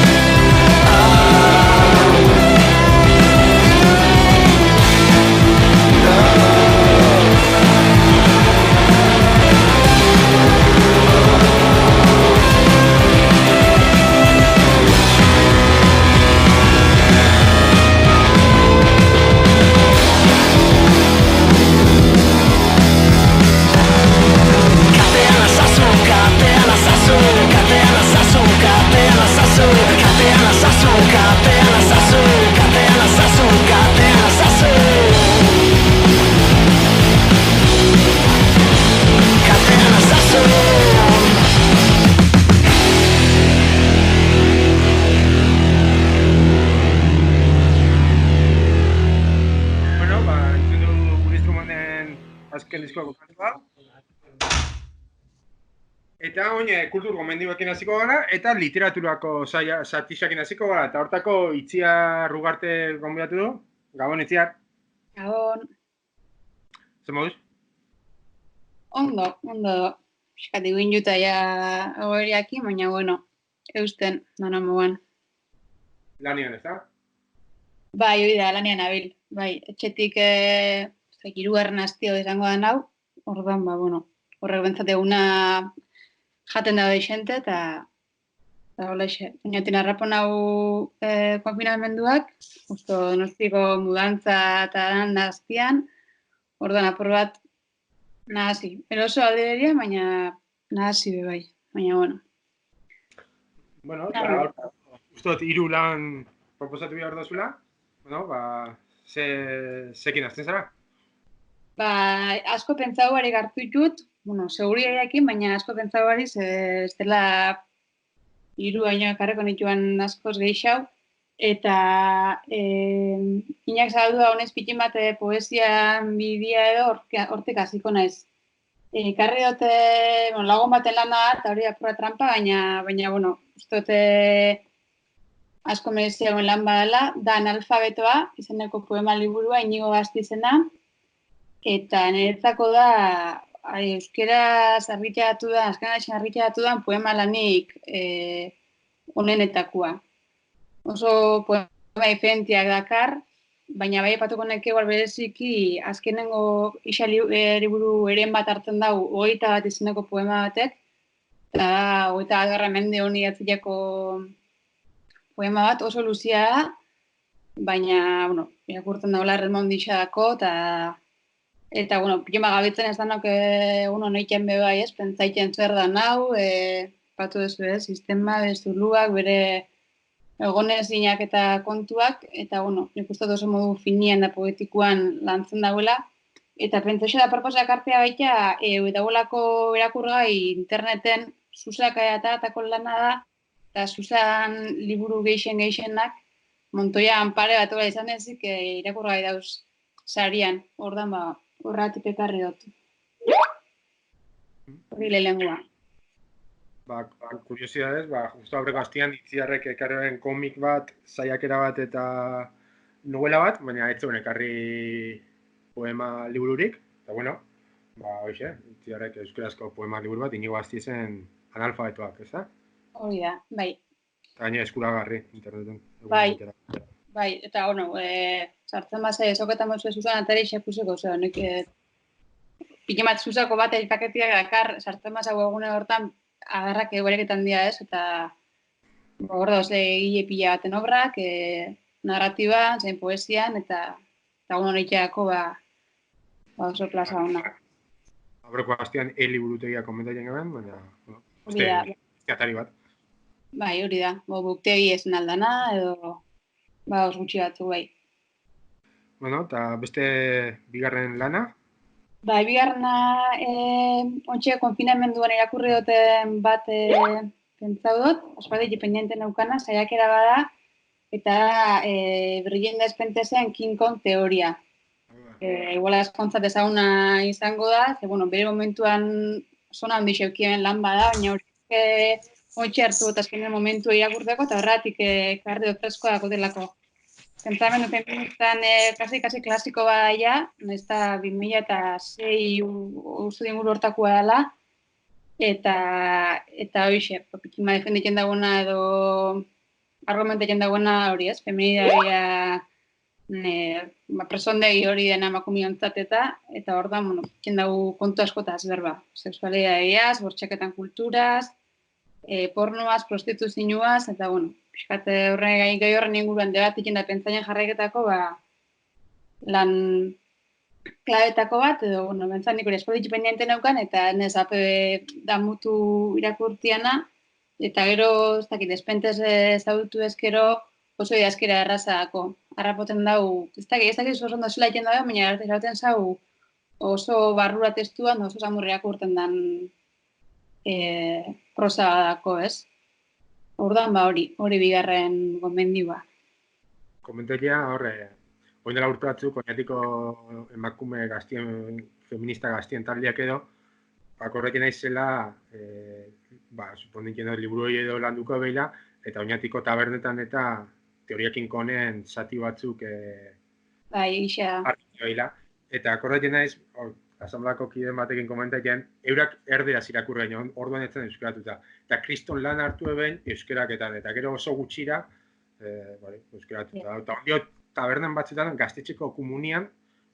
Bueno, entzun du gure instrumenten azken diskoa kokatuta. Eta oin, kultur gomendioekin hasiko gara, eta literaturako satisakin hasiko gara, eta hortako Itziar Rugarte gonbidatu du. Gabon, Itziar. Gabon, Zer moduz? ondo. Piskati guin juta ja agoriakin, baina bueno, eusten, dana mogan. Lanian, ez da? Bai, hori da, lanean abil. Bai, etxetik hirugarren astio izango da nau, orduan, bueno, horrek bentzat eguna jaten da deixente, eta holexe. Baina tira harrapon hau konfinamenduak, justo Donostiko mudantza eta dan azpian, orduan apur bat nahasi. Eroso alderia, baina nahasi be bai, baina bueno. Bueno, eta uste dut 3 lan proposatu behar dozula. Bueno, zekin azten zara? Asko pentsau barik hartu ditut, bueno, seguriarekin, baina asko pentsau barik, ez dela 3 baino ekarreko nituan askoz gehixau, eta inak zabaldu da honez pitin bat poesian bidia edo hortik hasiko naiz. Ekarri dute, lagun baten lana da, eta hori apurra trampa, baina bueno, uste dute asko mereziagoen lan badala, da Analfabetoa, izeneko poema liburua, Inigo Gastizena, eta niretzako da, euskaraz argitaratu da, azkenan argitaratu da, poema lanik onenetakoa. Oso poema diferentiak dakar, baina bai epatuko neke igual bereziki azkenengo isa liburu eren bat hartzen dau 21 izeneko poema batek, eta da 21 mende honi atzileko poema bat oso luzia da, baina, bueno, irakurtzen daula erremonditxa dako, eta, bueno, pilema gabitzen ez danok egun honeiten bebai ez, pentsaiten zer da nau, patu dezu ez, sistema, bezuluak, bere egonezinak eta kontuak, eta, bueno, nik uste oso modu finian da poetikuan lantzen dauela, eta pentsaxe da proposak artea baita, dagoelako erakurgai interneten Susaka eta lana da, eta Susan liburu geixenak, Montoian pare bat izan ezik irakurgai dauz sarian, ordan horratik ekarri dut. Hori lehengoa. Kuriosidades, justo aurreko astian Itziarrek ekarren komik bat, saiakera bat eta novela bat, baina ez zuen ekarri poema libururik, eta bueno, hoxe, Itziarrek euskarazko poema liburu bat, Inigo Gastizen Analfabetoak, ez da? Hori da, bai. Eta gaina eskuragarri interneten. Bai. Bai, eta bueno, sartzen base soketan mozu zuzan atari xekuseko, ose, honek pikimat zuzako bat paketiak dakar, sartzen base webgune hortan agarrak egoreketan dira ez, eta hor dauz egile pila baten obrak, narratiban, zein poesian, eta honetxeako oso plaza hona. Aurreko astean liburutegia komentatzen gaben, baina, atari bat. Bai, hori da, buktegi ezen aldana, edo os gutxi batzu, bai. Bueno, eta beste bigarren lana? Bai, bigarrena, ontxe konfinamenduan irakurri duten bat pentsau dut, ospaldi pendiente neukana, saiakera bada, eta Brian Despentesen King Kong teoria. Iguala eskontzat ezaguna izango da, ze, bueno, bere momentuan zona handi xeukien lan bada, baina hori ontxe hartu eta azkenen momentu irakurteko, eta horretik karri dut freskoa dako delako. Pentsamendu feministan kasi klasiko badaia, nesta 2006 uste dinguru hortakoa dela, eta hoxe, pikima defenditzen dagoena edo argumentatzen dagoena hori ez, feministaria presondegi hori dena emakumiontzat eta hor da, bueno, itzen dago kontu askotaz berba. Sexualidadiaz, bortxaketan kulturaz, pornoaz, prostituzioaz, eta, bueno, pixkat horren gai horren inguruan debatiken da pentsaien jarraiketako, lan klabetako bat, edo, bueno, bentzan nik hori esportitxe pendiente neukan, eta nez AP damutu irakurtiana, eta gero, ez dakit, Despentes ezagutu ezkero, oso idazkera errazako. Harrapoten dau, ez dakit oso ondo zela iten dago, baina eraten zau oso barrura testuan, oso samurriak urten dan prosa dako, ez? Ordan hori bigarren gomendioa. Komentaria horre, oin dela urte batzuk, oinatiko emakume feminista gaztien taldeak edo, korrekin naizela, suponditzen dut, liburu hori edo landuko behila, eta oinatiko tabernetan eta teoriakin konen zati batzuk hartu behila. Eta korrekin naiz, asamblako kideen batekin komentatzen, eurak erderaz irakurrein, orduan etzen euskeratuta. Eta kriston lan hartu eben euskeraketan, eta gero oso gutxira euskeratuta. Eta ondio tabernen batzetan gaztetxeko komunian,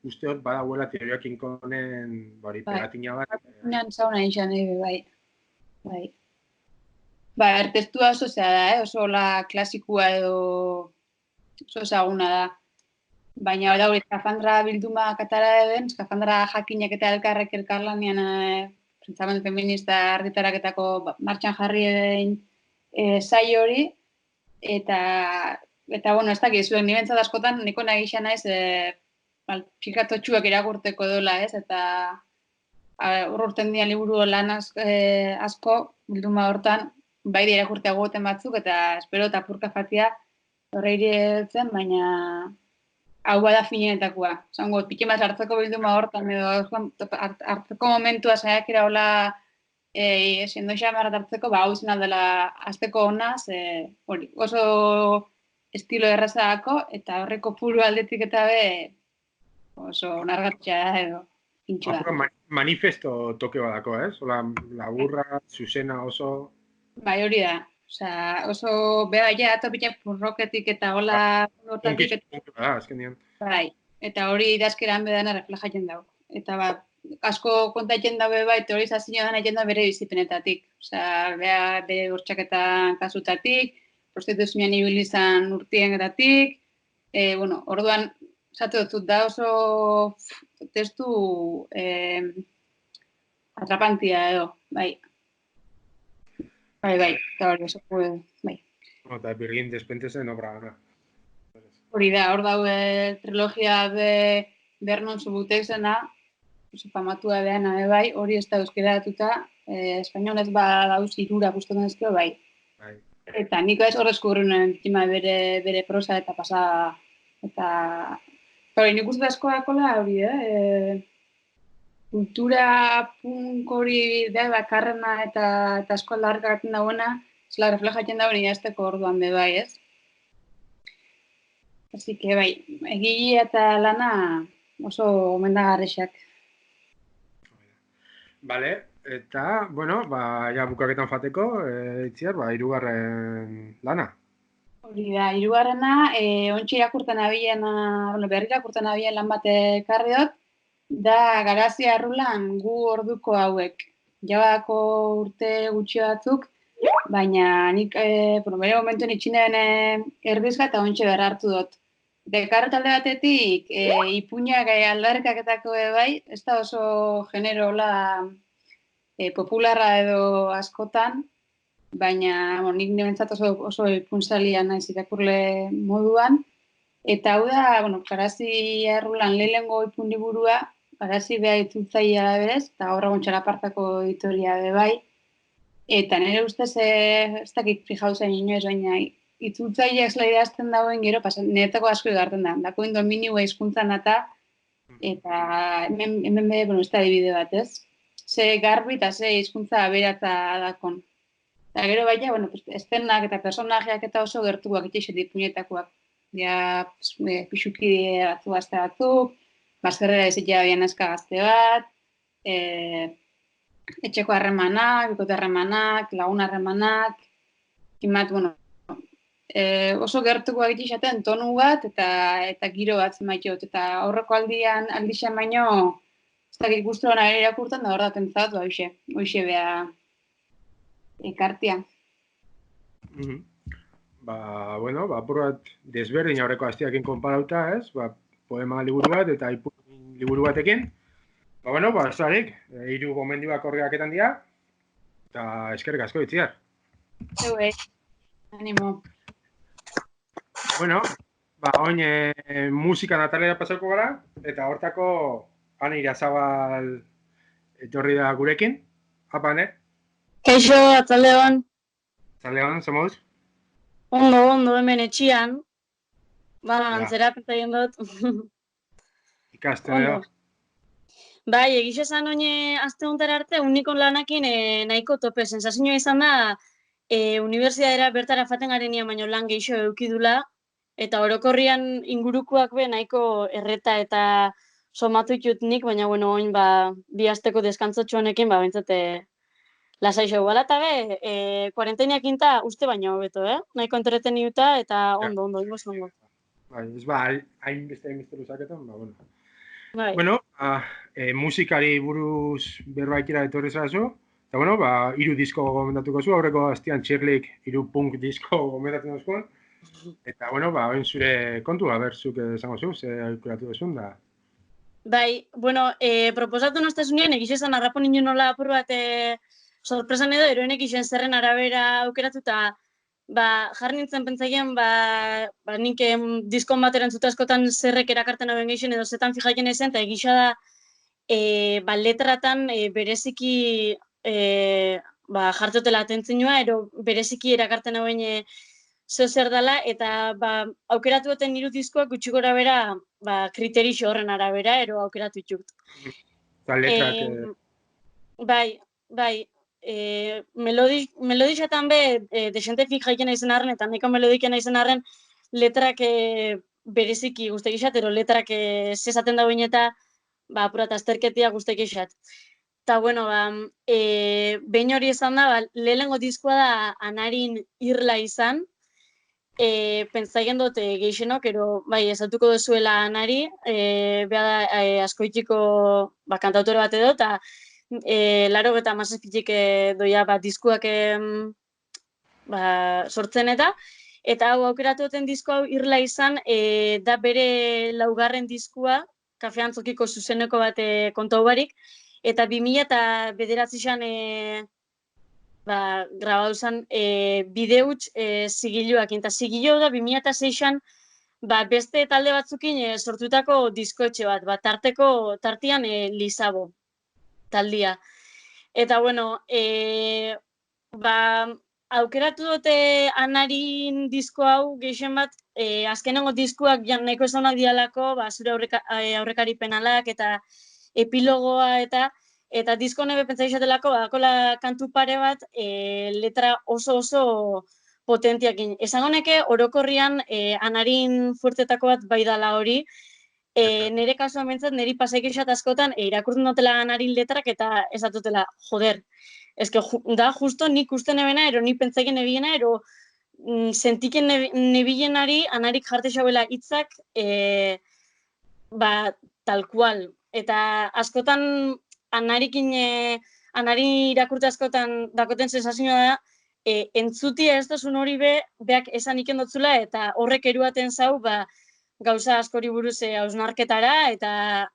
usteot badagoela teoriakin konen pegatina bat. Unean zauna izan, bai. Ertestua oso zea da, oso la klasikua edo oso ezaguna da. Baina hori eskafandra bilduma katara eben, eskafandra jakinak eta elkarlanean pentsamendu feminista argitaraketako martxan jarri eben saio hori, eta bueno, ez dakit, zuen nibentzat askotan, niko nahi izan naiz, txikatotxuak irakurteko dola, ez, eta urten dian liburu lan asko, bilduma hortan, bai dira irakurtea gogoten batzuk, eta espero eta purka fatia horre iretzen, baina hau bada finetakoa. Zango, pikimat hartzeko bilduma hortan, edo hartzeko momentua saiakera hola siendo xamarrat hartzeko, hau izan aldela azteko honaz, oso estilo errazako, eta horreko puru aldetik eta oso nargatxea edo pintxua. Manifesto toke badako, ez? Ola, laburra, zuzena oso... Bai, hori da. Oso, beha, atopiak purroketik eta hola... Bai, eta hori idazkeran bedana reflejatzen dago. Eta asko kontatzen dago bai, teorizazioa dana egiten da bere bizipenetatik. Beha, bere bortxaketan kasutatik, prostituzioan ibilizan urtiengetatik, orduan, zatu dut da oso testu atrapantia edo, bai. Bai, eta hori oso bai. Eta Brian Despentesen obra gana. Hori da, hor daue trilogia de Vernon Subutexena, oso famatua behana bai, hori ez da euskeratuta, espainolez dauz irura guztotan ezkio bai. Eta niko ez horrezko urrunen bere prosa eta pasada, eta nik uste askoakola hori, kultura punk hori bakarrena eta asko aldarrikatzen dagoena, zela reflejatzen dago nire azteko orduan bai, ez? Así que bai, egile eta lana oso gomendagarrixak. Bale, Eta, bueno, ja bukaketan fateko, Itziar, hirugarren lana. Hori da, hirugarrena, ontsi irakurten abiena, berri irakurten abien lan bat ekarriot, da Garazia Arrulan gu orduko hauek. Jabako urte gutxi batzuk, baina nik, bere momentuen itxinen erdizka eta ontsi berra hartu dut. Dekarro talde batetik, ipuñak aldarrikaketako bai, ez da oso generola popularra edo askotan, baina nik nirentzat oso ipuntzalia naiz irakurle moduan. Eta hau da, Garazia Arrulan lehenengo ipun liburua, Garazi beha itzultzailea da berez, eta gaur egun Txalapartako editoria be bai. Eta nire ustez, ez dakit fijau zen inoez, baina itzultzaileak zela idazten dagoen gero, niretako asko egarten da. Dako indominioa hizkuntzan eta hemen be, ez da adibide bat, ez? Ze garbi eta ze hizkuntza aberatza dakon. Eta gero baina, estenak eta personajeak eta oso gertuak itxeixet ipuñetakoak. Ja, pixuki batzu gazte batzuk, bazterrera izitea bian eska gazte bat, etxeko harremanak, bikote harremanak, lagun harremanak, kimat, oso gertuko egitixaten tonu bat eta giro bat zemaitot. Eta aurreko aldixan baino, ez dakit guztu hona irakurtan da hor daten zat, hoxe beha ekartia. Apur bat desberdin aurreko astiakin konparauta, ez? Poema liburu bat eta ipun liburu batekin. Zarik, 3 gomendioak horregaketan dira, eta eskerrik asko Itziar. Zeuek, animo. Oin musika natalera pasako gara, eta hortako Ane Irazabal etorri da gurekin. Apa, Ane? Kaixo, atzaldeon. Atzaldeon, zemoz? Ondo, hemen etxian. Antzera pentsaien dut. Ikasten edo. Bai, egiz esan oine azte hontara arte, unikon lanakin nahiko tope. Sensazioa izan da, unibertsiadera bertara faten garenia baino lan geixo eukidula, eta orokorrian ingurukoak be nahiko erreta eta somatu itutnik, baina oin bi asteko deskantzotxo honekin, bentsate lasaixo bala, eta kuarenteniak inta uste baino beto, nahiko entreteniuta eta ondo, ingoz ongo. Ez hainbeste luzaketan, Bai. Musikari buruz berbaikira etorri zazu, eta 3 disko gomendatuko zu, aurreko astian Txirlik 3 punk disko gomendatzen duzkoan, eta oin zure kontu, berzuk esango zu, ze aukeratu duzun da. Bai, proposatu noztasunean, egiz esan arrapon ino nola apur bat sorpresan edo, eroenek izen zerren arabera aukeratu, eta jarri nintzen pentsaien, nik diskon bat erantzuta askotan zerrek erakarten hauen geixen edo zetan fijaien ezen, eta egisa da letratan bereziki jartzotela atentzinua, ero bereziki erakarten hauen zeo zer dela, eta aukeratu duten 3 diskoak gutxi gora bera kriterixo horren arabera, ero aukeratu itxukt. Eta letrak... Bai. Melodixatan be, desente fijaikena izan arren, eta neko melodikena izan arren, letrak bereziki guztek izat, ero letrak zezaten dagoen eta apurat azterketia guztek izat. Eta, behin hori izan da, lehenengo diskoa da Anarin irla izan, pentsaien dut geixenok, ero esatuko duzuela Anari, beha da askoitiko kantautore bat edo, eta 87 doia diskuak sortzen eta hau aukeratu duten disko hau irla izan, da bere laugarren diskua, kafeantzokiko zuzeneko bat kontau barik, eta 2009an grabatu zen bideutx zigiluak, eta zigilu da 2006an beste talde batzukin sortutako diskoetxe bat, tartian Lizabo taldia. Eta, aukeratu dute Anarin disko hau gehien bat, azkenengo diskoak nahiko ezagunak dialako, zure aurrekari penalak eta epilogoa eta disko nebe pentsa izatelako, dakola kantu pare bat, letra oso potentiakin. Esango neke, orokorrian Anarin fuertetako bat bai dala hori, Nire kasuan bentzat, niri pasaikexat askotan, irakurtzen dutela anari letrak eta esatutela, joder, eske da justo nik uste nebena, ero ni pentsaiken nebiena, ero sentiken nebilenari anarik jarte xauela hitzak, tal cual. Eta askotan anarikin, anari irakurte askotan dakoten sensazioa da, entzutia ez dozun hori beak esan ikendotzula, eta horrek eruaten zau, gauza askori buruz hausnarketara, eta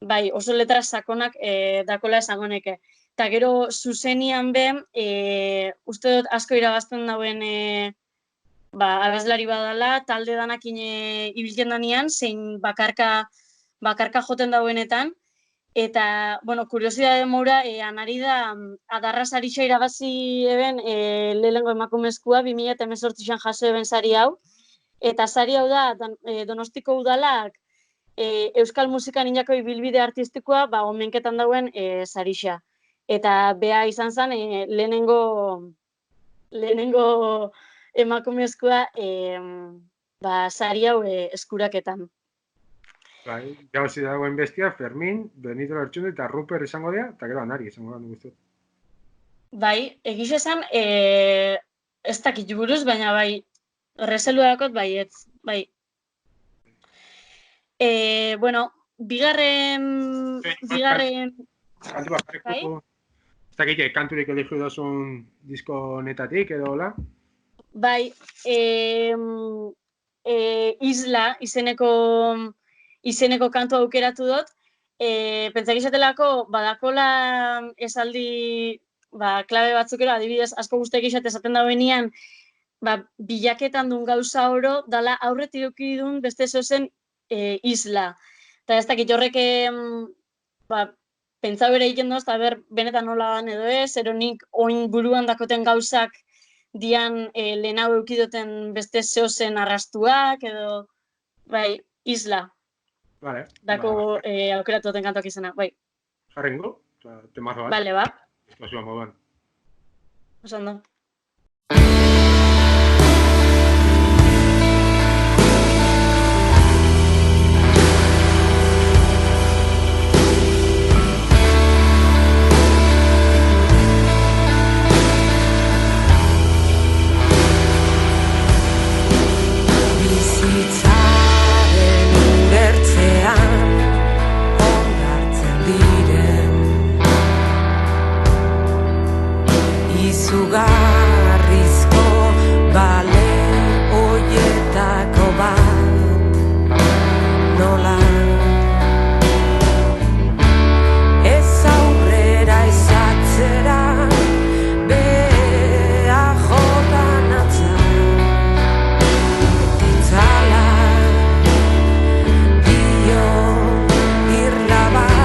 bai, oso letra sakonak dakola esango neke. Eta gero zuzenian uste dut asko irabazten dauen abeslari badala, talde danakin ibiltzen danean, zein bakarka joten dauenetan. Eta, bueno, kuriosidade moura, anari da, adarra saritxa irabazi eben lehengo emakumezkoa, 2018an jaso eben sari hau. Eta sari hau da, Donostiko udalak euskal musikan inako ibilbide artistikoa, omenketan dauen sarixa. Eta bea izan zen, lehenengo emakumezkoa sari hau eskuraketan. Bai, jabazi dagoen bestia, Fermin, Benito Lertxunde eta Ruper izango dira, eta gero anari izango da guztiot. Bai, egiz esan, ez dakit buruz, baina bai, reselua dakot, bai. Bueno, bigarren... Kantu bakarrikuko, ez dakit, kanturik eligiu dozun disko netatik, edo hola? Bai, Isla, izeneko kantu aukeratu dut. Pentsak izatelako, badakola esaldi klabe batzukero, adibidez, asko guztiak izate esaten dauenean, bilaketan duen gauza oro, dala aurretik eduki duen beste zozen isla. Eta ez dakit horrek pentsau ere egiten doz, eta benetan nola dan edo ez, ero nik oin buruan dakoten gauzak dian lehenau eukiduten beste zozen arrastuak, edo, bai, isla. Vale. Dako aukeratu duten kantoak izena, bai. Jarrengo, temazo bat. Vale, ba. Esplosua moduan. Oso ondo. Izugarrizko bale hoietako bat nola ez aurrera ez atzera bea jotan atza itzala dio irla bat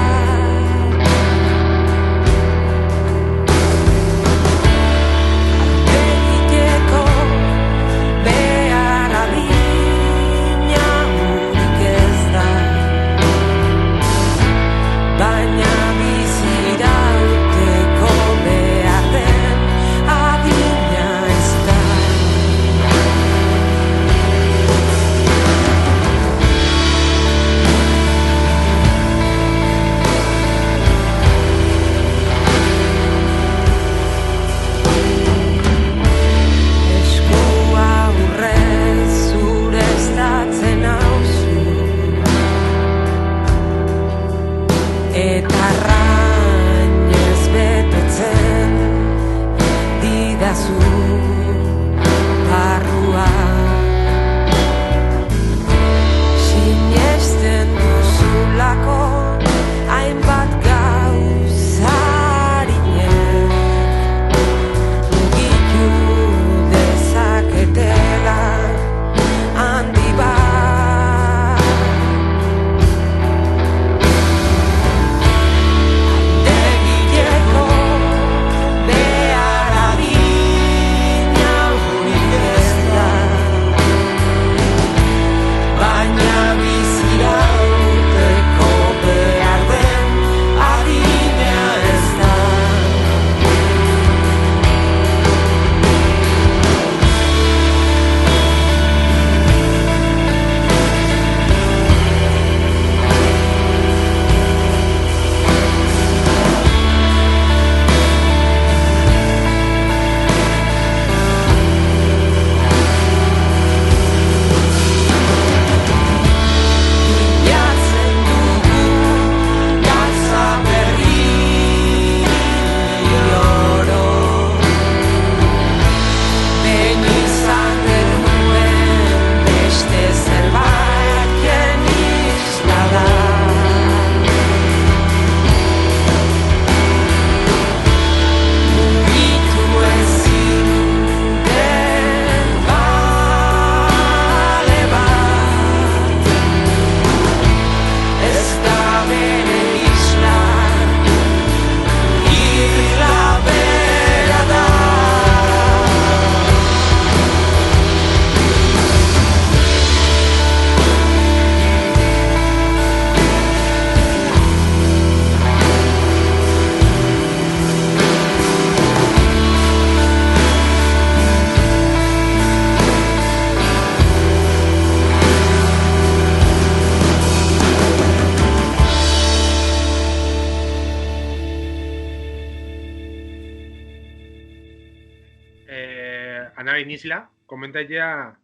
Anabin Isla, komentatzea,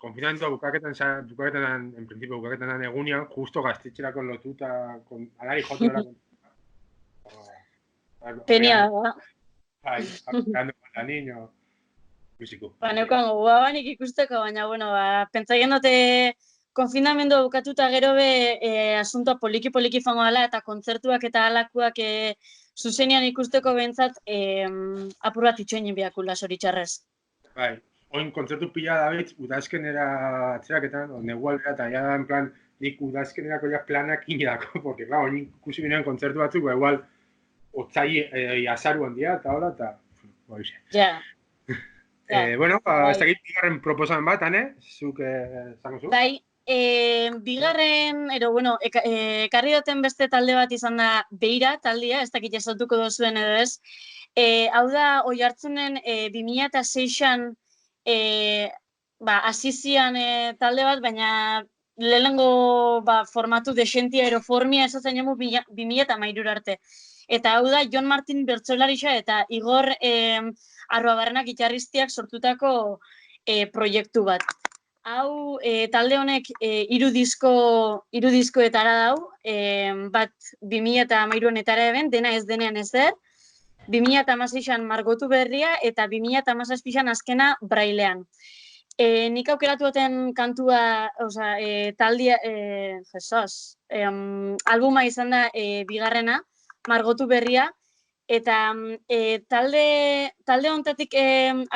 konfinamentua bukaketan, en principio bukaketan egunean, justo gaztetxerako lotuta, alari jotera. Penia da. Bai, aplikando con niño. Físico. Neukan gogoabanik ikusteko, baina, bueno, pentsaien dute konfinamendua bukatuta gero asuntoa poliki fango dela, eta kontzertuak eta alakuak zuzenean ikusteko behintzat apur bat itxoinin biakula, zoritxarrez. Bai, oin kontzertu pila da bitz, udazkenera atzeraketan, negualdera, eta ja da, en plan, nik udazkenerako ja planak inidako, porque, claro, oin ikusi binean kontzertu batzuk, igual, otzai azaruan dira, eta hola, eta, boize. Ja. Bueno, ez dakit bigarren proposamen bat, Ane? Zuk zango zu? Bai, bigarren, bueno, ekarri duten beste talde bat izan da Beira taldea, ez dakit esautuko dozuen edo ez. Hau da, Oiartzunen 2006an asizian talde bat, baina lehenengo formatu desentia eroformia esatzen jomu 2013 arte. Eta hau da, Jon Martin bertsolarixa eta Igor Arruabarrenak gitarristiak sortutako proiektu bat. Hau, talde honek hiru diskoetara dau, bat 2013an etara eben, dena ez denean ezer, 2016an Margotu berria eta 2017an azkena Brailean. Nik aukeratu duten kantua, taldea, albuma izan da bigarrena, Margotu berria, eta talde honetatik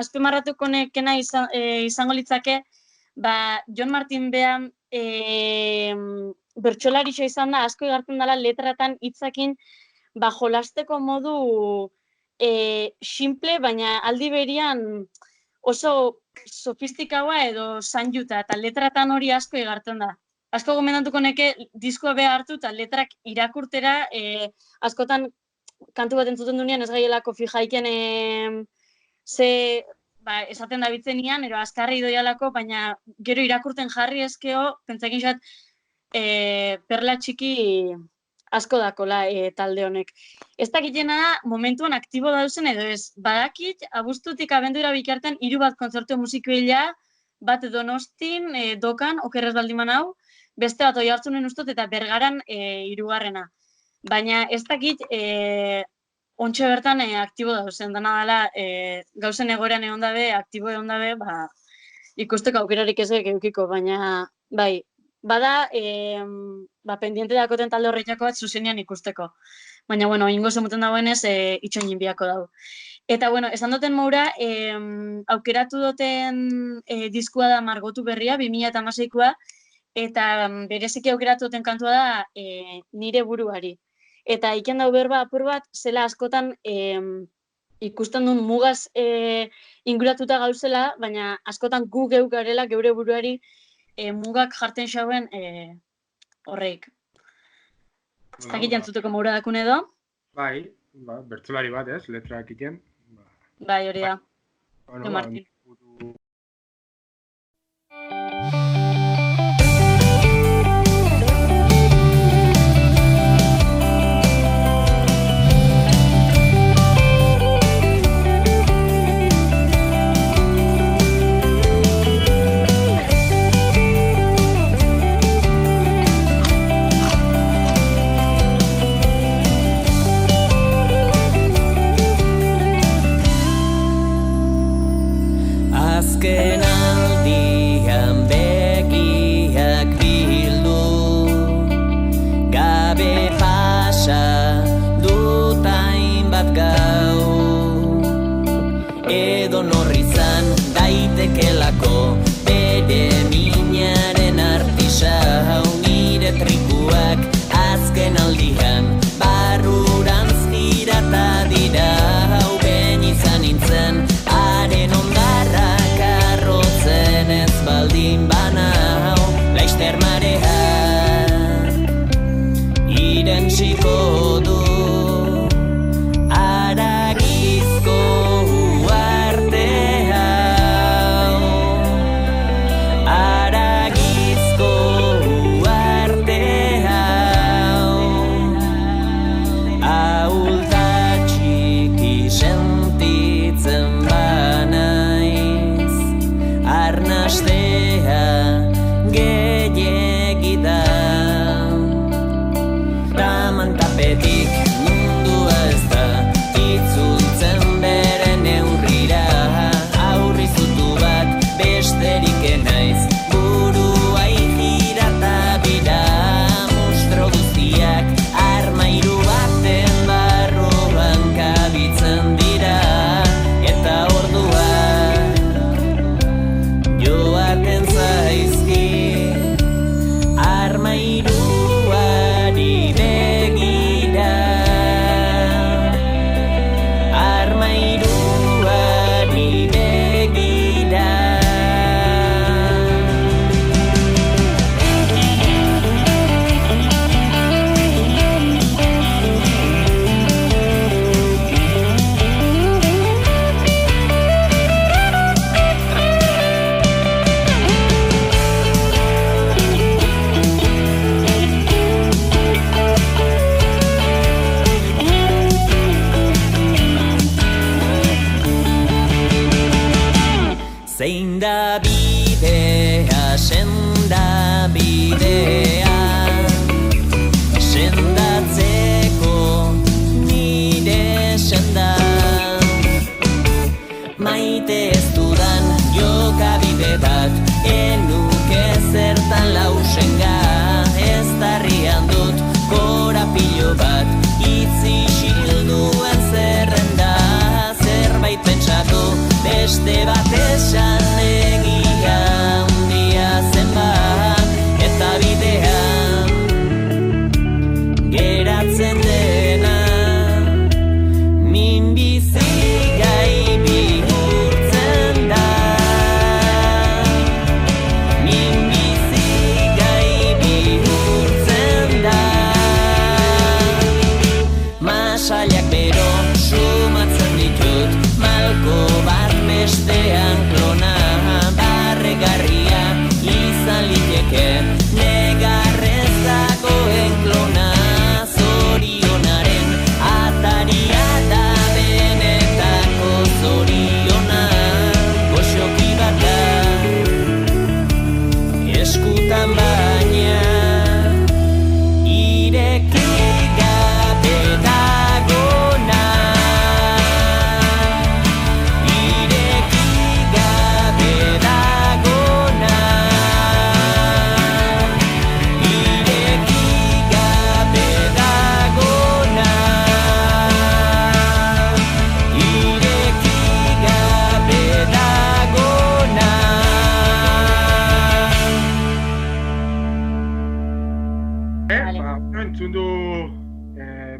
azpimarratuko nekena izango litzake, Jon Martin bea bertsolarixa izan da, asko igartzen dela letratan hitzakin jolasteko modu simple, baina aldi berian oso sofistikaua edo zanjuta, eta letratan hori asko igartzen da. Asko gomendatuko neke diskoa beha hartu eta letrak irakurtera, askotan kantu bat entzuten dunean ez gaielako fijaiken esaten da bitzenian, ero azkarri doialako, baina gero irakurten jarri ezkeo, pentsakin xat, perla txiki asko dakola talde honek. Ez dakitena da, momentuan aktibo dauzen edo ez, badakit, abuztutik abendura bikartan 3 bat kontzertu musikoila, bat Donostin, Dokan, okerrez baldiman hau, beste bat Oiartzunen ustot eta Bergaran 3. Baina ez dakit ontxe bertan aktibo dauzen, dana dela gauzen egoeran egon dabe, aktibo egon dabe, ikusteko aukerarik ez eukiko, baina bai, bada pendiente dakoten talde horretako bat zuzenean ikusteko. Baina, bueno, ingo zemuten dagoenez itxoinin biako dau. Eta, bueno, esan duten moura, aukeratu duten diskua da Margotu berria, 2016koa, eta bereziki aukeratu duten kantua da Nire buruari. Eta iken dau berba apur bat, zela askotan ikusten duen mugaz inguratuta gauzela, baina askotan gu geu garela geure buruari mugak jarten xauen horreik. Ez dakit jantzuteko maura dakun edo? Bai, bertsolari bat ez, letrak iten. Bai, hori da. Jo Martin. Azken aldian begiak bildu, gabe pasa dut hainbat gau. Edo norrizan daitekelako bere minaren artisau, nire trikuak azken aldian barrurantz girata dira. Ben izan nintzen haren ondarrak arrotzen ez baldin banau, laizter mareak irentsiko du haragizko uarte hau. Zein da bidea, senda bidea, sendatzeko nire senda. Maite ez dudan jokabide bat, enuke zertan lausenga. Ez darrian dut korapilo bat, itzi xilduen zerrenda. Zerbait pentsatu, beste bat esan egia handia zenbat, eta bidean geratzen dena, minbizi gai bihurtzen da. Minbizi gai bihurtzen da. Masailak bero sumatzen ditut, malko bat bestean klona. Barregarria izan liteke, negarrez dagoen klona. Zorionaren ataria da benetako zoriona. Goxoki bat da, eskutan baina, ireki gabe dagona. Ireki gabe dagona. Ireki gabe dagona. Ireki gabe dagona. Entzun du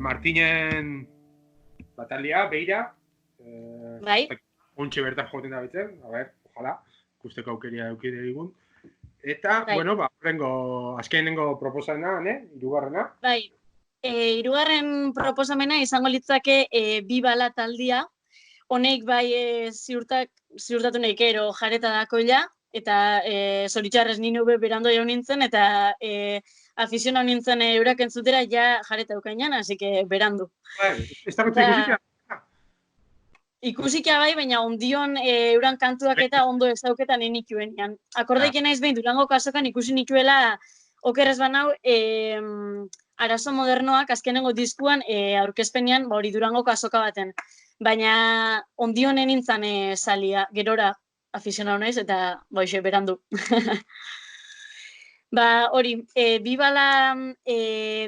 Martinen batalia, beira. Bai. Ontxe bertan joten da betzen, a ber, ojalá, ikusteko aukeria eukide digun. Eta, Bai. bueno, azkenengo proposamena, hirugarrena. Bai, hirugarren proposamena izango litzake bi bala taldia. Honek bai ziurtatu nahi ero jareta dakoila, eta zoritxarrez ni nube berando jau nintzen, eta afizionau nintzen eurak entzutera ja jareta eukainan, así que berandu. Bai, ez da ikusika. Ikusika bai, baina ondion euran kantuak eta ondo ez dauketan enikuen. Akordeiken naiz behin Durango kasokan ikusi nituela okerrez banau arazo modernoak azkenengo diskuan aurkezpenean hori Durango kasoka baten. Baina ondion nintzen salia, gerora afizionau naiz eta boixe, berandu. Ba, hori, bibala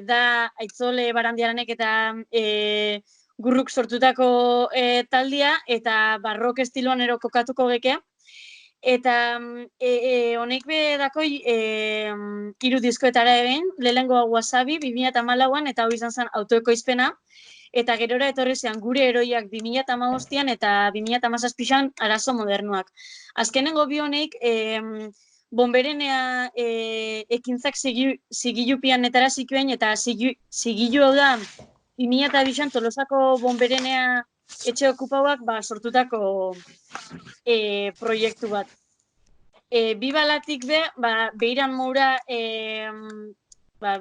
da Aitzole Barandiaranek eta Gurruk sortutako taldia, eta barrok estiloan ero kokatuko geke. Eta honek be dakoi 3 diskoetara egin, lehenengoa Wasabi 2014an, eta hau izan zen autoekoizpena. Eta gerora etorri zean gure heroiak 2015an eta 2017an arazo modernuak. Azkenengo bi honek Bonberenea ekintzak zigilupian netara zikuen, eta zigilu hau da 2002an Tolosako Bonberenea etxe okupauak sortutako proiektu bat. Bi balatik behiran moura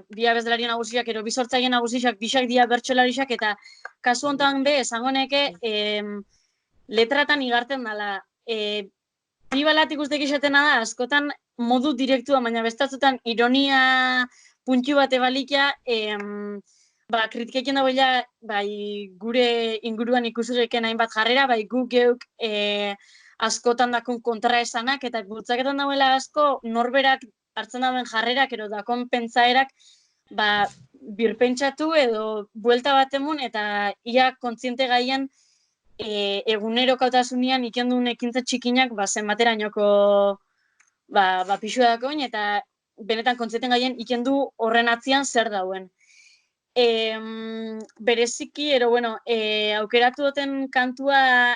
bi abeslari nagusiak, ero bi sortzaile nagusiak, bisak dia bertsolarisak, eta kasu honetan esango neke letratan igarten dela. Bi balatik usteik isatena da, askotan modu direktua, baina bestatzutan ironia puntu bate balikia, kritikekin dagoela gure inguruan ikusireken hainbat jarrera, gu geuk askotan dakon kontraesanak, eta bultzaketan dagoela asko norberak hartzen dauen jarrerak, ero dakon pentsaerak birpentsatu edo buelta bat emun, eta ia kontziente gaien egunerokotasunian ikendun ekintza txikinak zenbaterainoko pixua dakoin, eta benetan kontzienten gaien ikendu horren atzian zer dauen. Bereziki, aukeratu duten kantua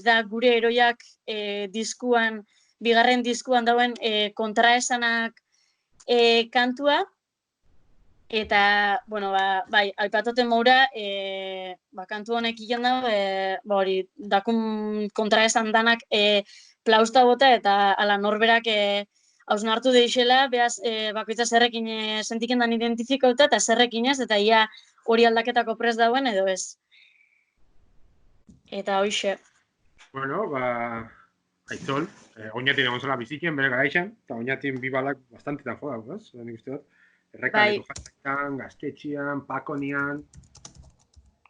da gure heroiak diskuan, bigarren diskuan dauen kontraesanak kantua. Eta, aipatoten moura, kantu honek iken da, dakun kontraesan danak plausta bota, eta ala norberak hausnartu deixela, behaz, bakoitza zerrekin sentiken dan identifikauta, eta zerrekin ez, eta ia hori aldaketako prest dauen edo ez. Eta hoxe. Bueno, Aitzol, oinatik egon zola bizikien, bere garaixan, eta oinatik bi balak bastantetan jo dago, ez? Nik uste dut, errekaleko jatetan, gaztetxian, pakonian...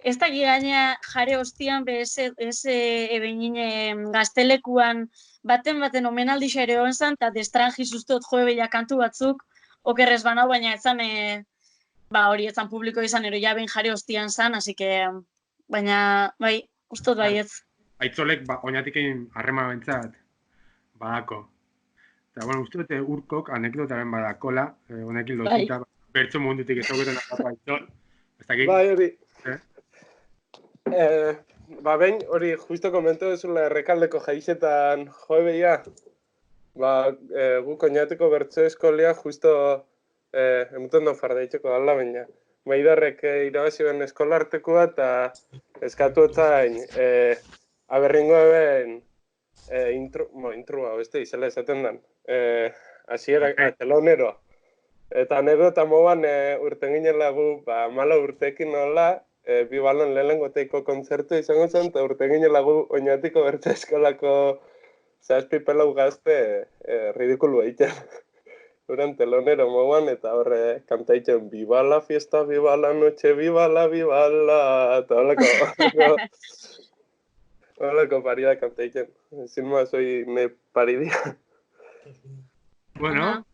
Ez da gaina jare hostian ebenine gaztelekuan baten omenaldi ere hon zan, eta destranji sustot joe beila kantu batzuk, okerrez banau, baina etzan, hori etzan publiko izan, ero ja ben jare hostian zan, así que, baina, bai, ustot baietz. Aitzolek oinatik egin harrema bentzat badako. Eta, bueno, uste dute urkok anekdotaren badakola, honekin lotuta, bertso mundutik ezaguten agapa Aitzol. Bai, hori. Behin, hori justo komento duzula errekaldeko jaixetan joe beia. Guk oinatiko bertso eskolia justo emuten don fardeitxeko dala baina. Maidarrek irabazioen eskolartekoa eta eskatu etzain aberringo eben intrua, beste izela esaten dan. Hasiera teloneroa. Eta anekdota moban urten ginen lagu, 4 urtekin nola, bi balon lehenengo teiko kontzertu izango zen, eta urten ginen lagu oinatiko bertso eskolako 7 pelau gazte ridikulu egiten. Uran telonero moban, eta horre kanta egiten, viva la fiesta, viva la noche, viva la, eta holako parida kanta egiten. Sin más, hoy me paridia. Bueno,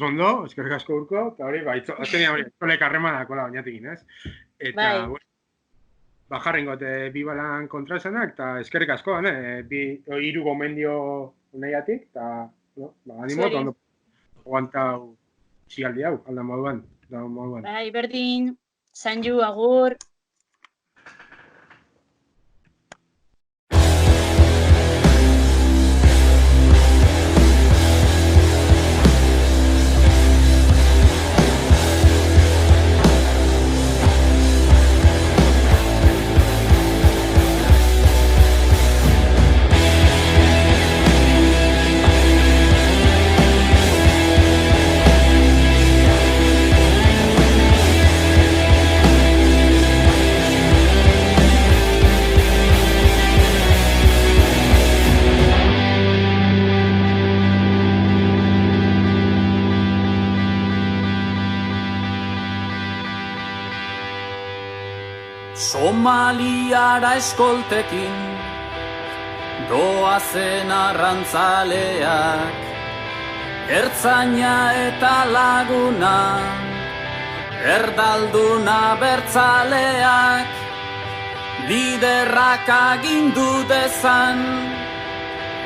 ondo, eskerrik asko urko, eta hori, azkenia hori, Aitzolek harremanako la oinatekin, ez? Eta, jarrengote bi balan kontra esanak, eta eskerrik asko, 3 gomendio nahiatik, eta, animo, eta ondo aguantau txigaldi hau, aldan moduan. Bai, berdin, Sanju, agur. Somaliara eskoltekin doazen arrantzaleak, ertzaina eta laguna, erdalduna bertzaleak, liderrak agindu dezan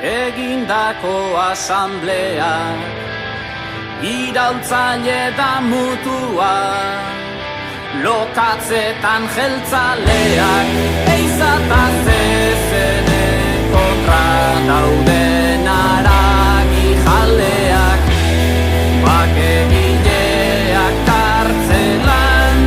egindako asambleak, iraultzaile da mutua, lokatzetan jeltzaleak, eizata zezenen kontra dauden aragi jaleak, bakegileak kartzelan,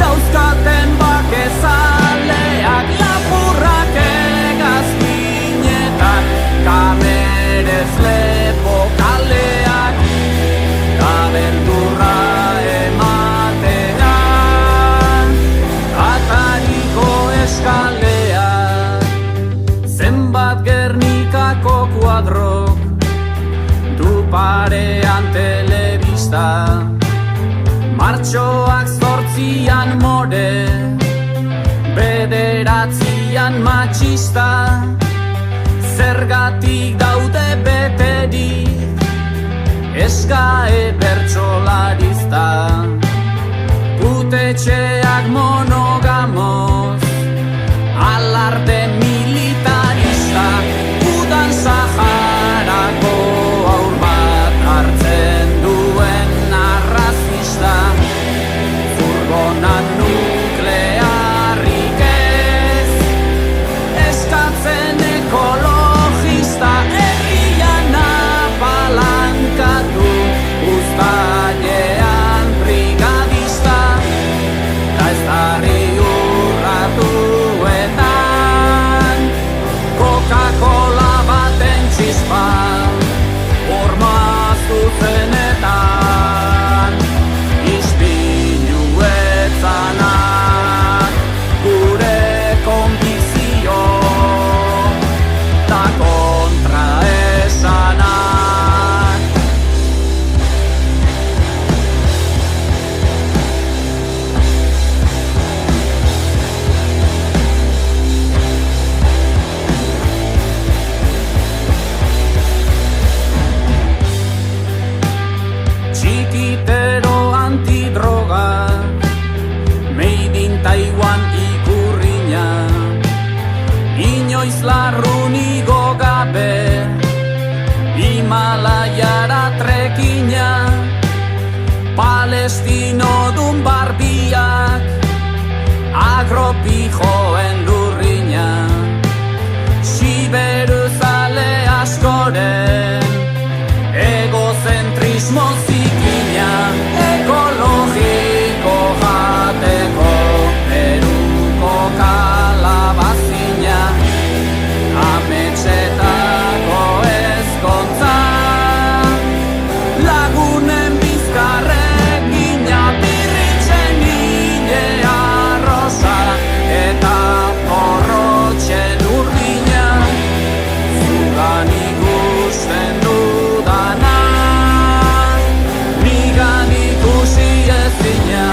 dauzkaten bakezaleak, lapurrak egazkinetan, kamerez lepo kaleak, gabeldurra zenbat Gernikako kuadrok du parean telebista, martxoak 8an more, 9an matxista, zergatik daude beterik eskae bertsolarizta, putetxeak monogamoz, alarde militarista, udan Saharako haur bat hartzen duen arrazista, furgona nuklearrik ez, eskatzen ekologista, egian apalankatu, uztailean brigadista, eta ez darri urra ta kontraesanak. Txikitero antidroga, made in Taiwan ikurriña, inoiz larrunigo gabe, Himalaiara trekina, Palestino dun barbiak, agropijoen lurriña, Siberuzale askoren, egozentrismo zikina, ekologiko jateko, eruko kalabazina, ametsetako ezkontza, lagunen bizkarrekina, birritzen hile arroza, eta porrotxen urdina, zugan ikusten dudana, nigan ikusi ezina,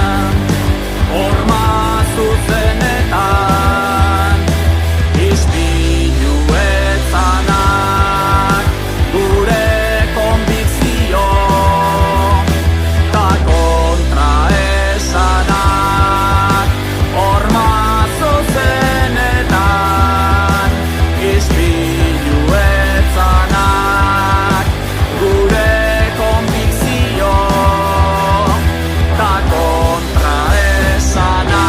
horma zuzenetan, ispiluetzanak, gure konbikzio, ta kontraesanak, horma zuzenetan, ispiluetzanak, gure konbikzio, ta kontraesanak.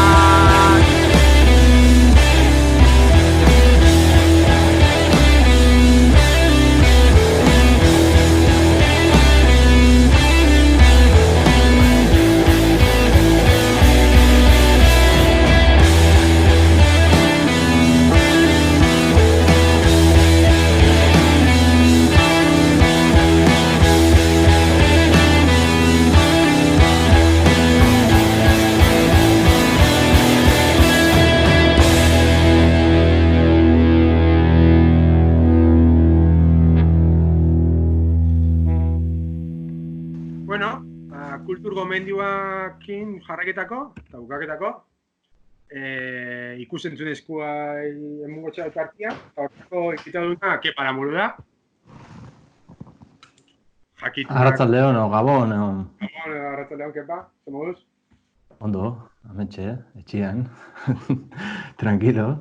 Bueno, kultur gomendioakin jarraketako, eta bukaketako, ikusentzunezkoa emugotxa elkartia, eta hortako ikitaduna, Kepa Aramuru da. Jakitunak... Arratsaldeon, Gabon, Gabon, arratsaldeon, Kepa, zer moduz? ondo, ametxe, etxian, tranquilo.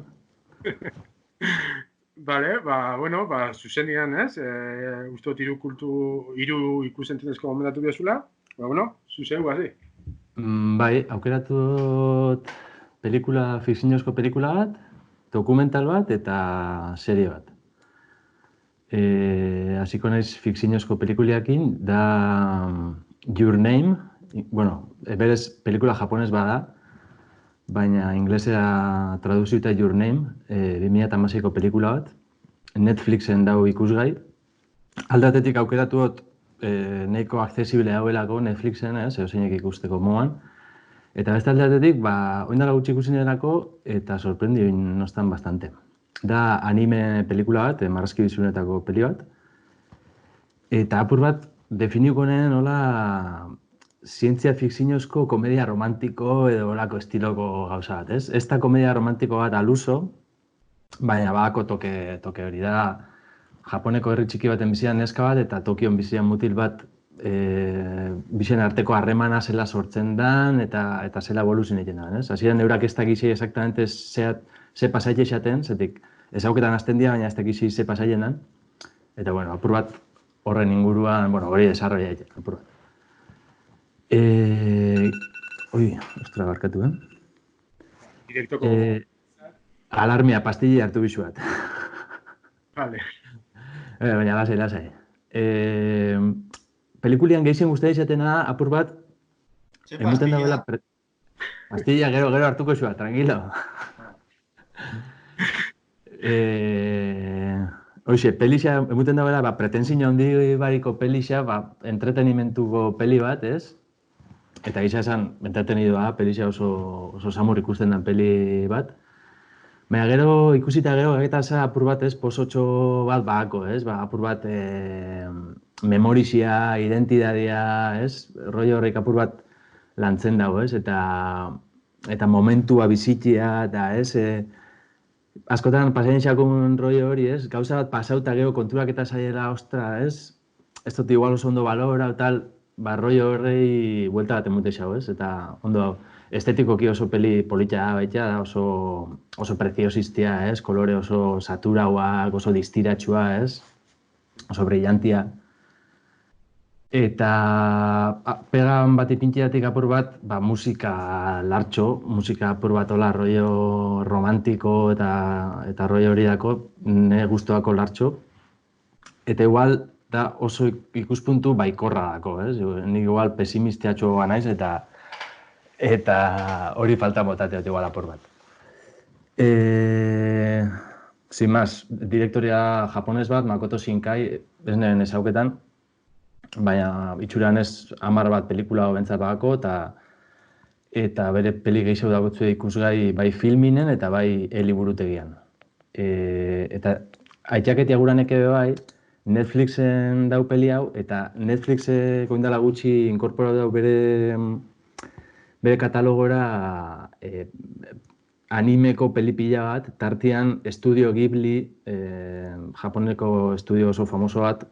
Vale, bueno, zuzenian, ez? Uste dut hiru ikusentzunezko gomendatu diozula. Bueno, zuzen guazi. Bai, aukeratu dut fikziozko pelikula bat, dokumental bat eta serie bat. Hasiko naiz fikziozko pelikuliakin, da Your Name, berez pelikula japonez bada, baina inglesera traduziuta Your Name, 2016ko pelikula bat, Netflixen dau ikusgai. Aldatetik aukeratu dut nahiko accesible hauelako Netflixen, zehozeinek ikusteko moan. Eta beste aldatetik, oindala gutxi ikusi nerako eta sorprendi nostan bastante. Da anime pelikula bat, marrazki bizunetako peli bat. Eta apur bat, definiuko nenen nola zientzia fikziozko komedia romantiko edo olako estiloko gauza bat, ez? Ez da komedia romantiko bat aluso, baina badako toke hori da. Japoneko herri txiki baten bizian neska bat eta Tokion bizian mutil bat bizien arteko harremana zela sortzen dan eta zela evoluzioa egiten da, ez? Hasieran eurak ez dakizi exactamente ze pasaile esaten, zetik ezauketan hasten dira, baina ez dakizi ze pasailen dan. Eta, bueno, apur bat horren inguruan, hori desarroia egiten, apur bat. Ostra, barkatu, Direktoko... Alarmia, pastilla hartu bizu bat. Vale. Baina, lasai. Pelikulian gehizien guztia izatena apur bat, emuten dagoela... Pastilla, gero hartuko zua, tranquilo. Hoxe, pelixa, emuten dagoela, pretensio handi bariko pelixa, entretenimentuko peli bat, ez? Eta gisa esan, entretenidoa, pelixa oso samur ikusten den peli bat. Baina gero ikusita gero eta za apur bat ez, posotxo bat bako, ez? Apur bat memorixia, identidadia, ez? Rollo horrek apur bat lantzen dago, ez? Eta momentua bizitia, eta ez? Askotan pasaien xakun rollo hori, ez? Gauza bat pasauta gero konturak eta zaiela, ostra, ez? Ez dut igual oso ondo balora, tal, rollo horrei buelta bat emute xau, ez? Eta ondo estetikoki oso peli polita baita, oso preziosistia, ez? Kolore oso saturauak, oso distiratxua, ez? Oso brillantia. Eta pegan bat ipintxeatik apur bat, musika lartxo, musika apur bat ola rollo romantiko eta rollo hori dako, ne guztuako lartxo. Eta igual da oso ikuspuntu baikorra dako, ez? Nik igual pesimistiatxo naiz eta hori falta botateot igual apur bat. Sin más, direktoria japones bat, Makoto Shinkai, ez nire ezauketan, baina itxuran ez 10 bat pelikula bentzat bagako, eta bere peli gehiago dagotzu ikusgai bai filminen eta bai eliburutegian. Eta aitzaketia guraneke bai, Netflixen dau peli hau, eta Netflixeko indala gutxi inkorporatu dau bere katalogora animeko pelipila bat, tartean Estudio Ghibli, Japoneko estudio oso famoso bat,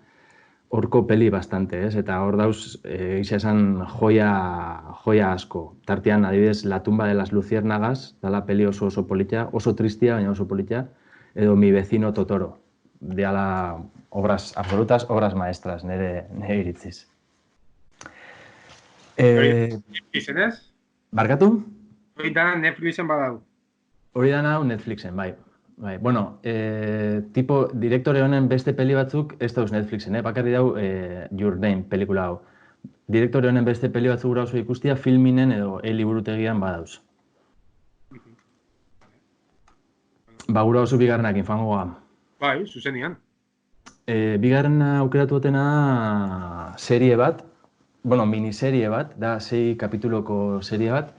horko peli bastante, ez? Eta hor dauz, gisa esan joia asko. Tartean, adibidez, La tumba de las luciérnagas, dala peli oso politia, oso tristia, baina oso politia, edo Mi vecino Totoro. Diala obras absolutas, obras maestras, nire iritziz. Netflixen ez? Barkatu? Hori dana Netflixen badau. Hori dana Netflixen, bai. Bueno, direktore honen beste peli batzuk ez dauz Netflixen, bakarri dau Your Name pelikula hau. Direktore honen beste peli batzuk gura oso ikustia filminen edo eliburutegian badauz. Gura oso bigarrenak infangoa. Bai, zuzenian. Bigarren aukeratu dutena serie bat, miniserie bat, da 6 kapituloko serie bat,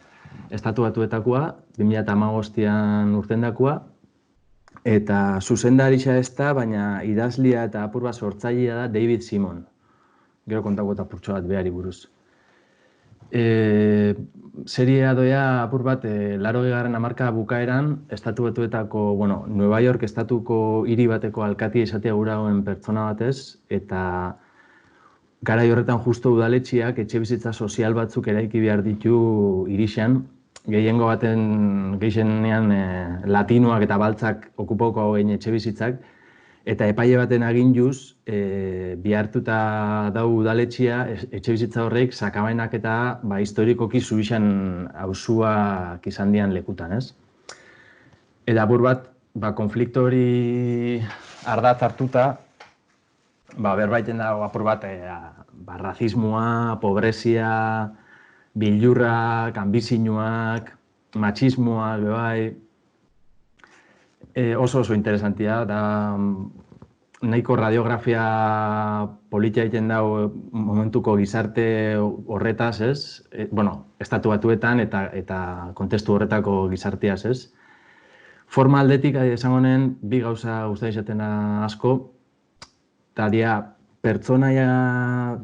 estatu batuetakoa, 2015an urtendakua, eta zuzendaritza ez da, baina idazlia eta apur bat sortzailea da David Simon. Gero kontako eta apurtxo bat behari buruz. Seria doia apur bat 80. hamarka bukaeran, estatu batuetako, Nueva York estatuko hiri bateko alkatia izatea gura hoen pertsona batez, eta garai horretan justo udaletxiak etxebizitza sozial batzuk eraiki behar ditu irixan, gehiengo baten gehienean latinoak eta baltzak okupauko hauen etxebizitzak, eta epaile baten aginduz bihartuta dau udaletxia etxebizitza horrek sakabainak eta historikoki zuixan auzuak izan dian lekutan, ez? Eta apur bat, konflikto hori ardatz hartuta, berbaiten dago apur bat, razismoa, pobrezia, bilurrak, ambizinuak, matxismoak, bebai. Oso interesantia, da nahiko radiografia politia egiten dago momentuko gizarte horretaz, ez? Estatu batuetan eta kontestu horretako gizarteaz, ez? Forma aldetik, esan honen, bi gauza guztia izatena asko, eta dia, pertsonaia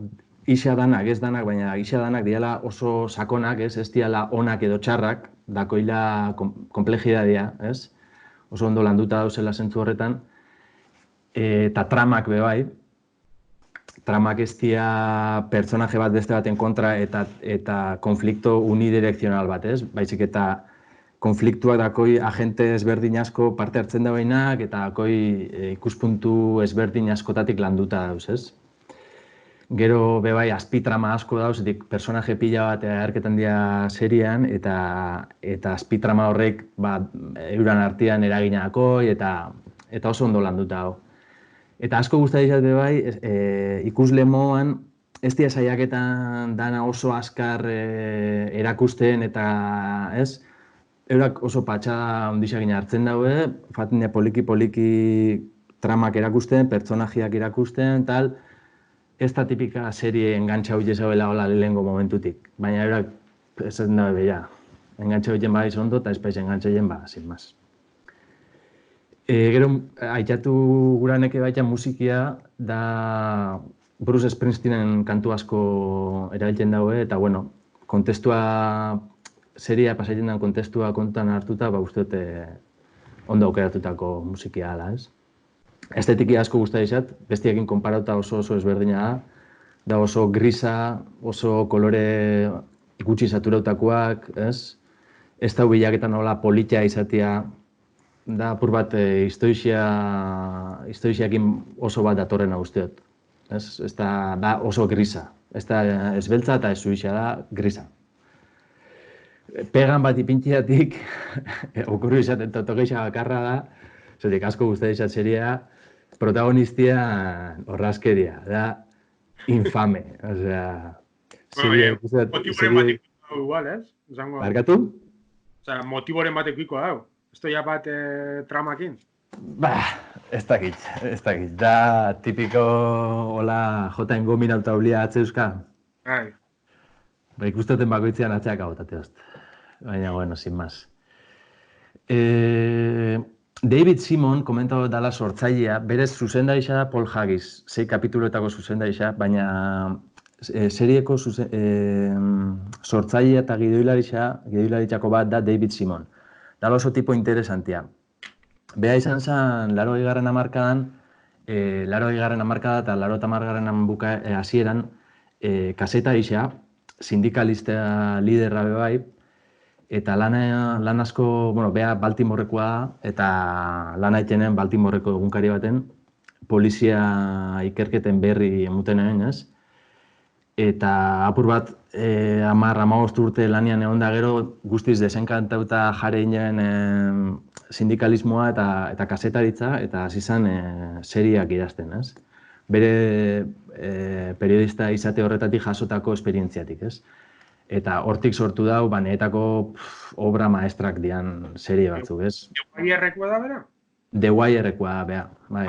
isa danak, ez danak, baina isa danak diala oso sakonak, ez diala onak edo txarrak, dakoila komplexidadia, ez? Oso ondo landuta dauzela zentzu horretan, eta tramak bebai. Tramak ez dia pertsonaje bat beste baten kontra eta konflikto unidirekzional bat, ez? Baizik eta konfliktuak dakoi agente ezberdin asko parte hartzen da behinak eta dakoi ikuspuntu ezberdin askotatik landuta dauz, ez? Gero bebai azpitrama asko dauz, personaje pila bat erketan dira serian eta azpitrama horrek euran artean eraginako eta oso ondo landuta hau. Eta asko guztai izate bebai, ikusle moan, ez dira saiaketan dana oso azkar erakusten eta ez, eurak oso patxada ondixakin hartzen daude, fatine poliki tramak erakusten, pertsonajiak erakusten, tal, ez da tipika serie engantxa hori ezabela hola lehengo momentutik. Baina eurak ez dabe beha. Engantxa horien ba izondo eta espaiz engantxa horien ba, sin más. Gero, aitatu guraneke baita musikia da Bruce Springsteenen kantu asko erabiltzen daue, eta bueno, kontestua, seria pasatzen den kontestua kontuan hartuta, uste dut ondo aukeratutako musikia ala, ez? Estetiki asko gusta izat, bestiekin konparauta oso ezberdina da oso grisa, oso kolore gutxi saturautakoak, ez? Ez da bilaketan nola politia izatea, da apur bat historiakin oso bat datorren usteot. Ez da oso grisa, ez da ezbeltza eta ez zuixa da grisa. Pegan bat ipintziatik, okurru izaten totokeixa bakarra da, zetik asko guztia izat seria, protagonistia horrazkeria, da infame, osea... Motiboren bateko igual, ez? Barkatu? Osea, motiboren bateko hau. Ez da bat tramakin? Ez dakit. Da tipiko hola jotain gominauta oblia atzeuska. Bai. Ikusteten bakoitzean atzeak abotate host. Baina, bueno, sin más. David Simon komentatu dala sortzailea, berez zuzendarixa da Paul Haggis, 6 kapituloetako zuzendarixa, baina serieko sortzailea eta gidoilaritzako bat da David Simon. Dala oso tipo interesantia. Beha izan zen, 80. hamarkadan, 80. hamarkada eta 80. buka hasieran kaseta isa, sindikalista liderra bai, eta lan asko, beha Baltimorekoa da, eta lan haitenen Baltimoreko egunkari baten, polizia ikerketen berri emutenen, ez? Eta apur bat, 10-15 urte lanian egon da gero, guztiz desenkantauta jare inen sindikalismoa eta kasetaritza, eta hasi zen seriak idazten, ez? Bere periodista izate horretatik jasotako esperientziatik, ez? Eta hortik sortu dau, neetako obra maestrak dian serie batzuk, ez? The Wire-rekoa da, bera? The Wire-rekoa, beha, bai.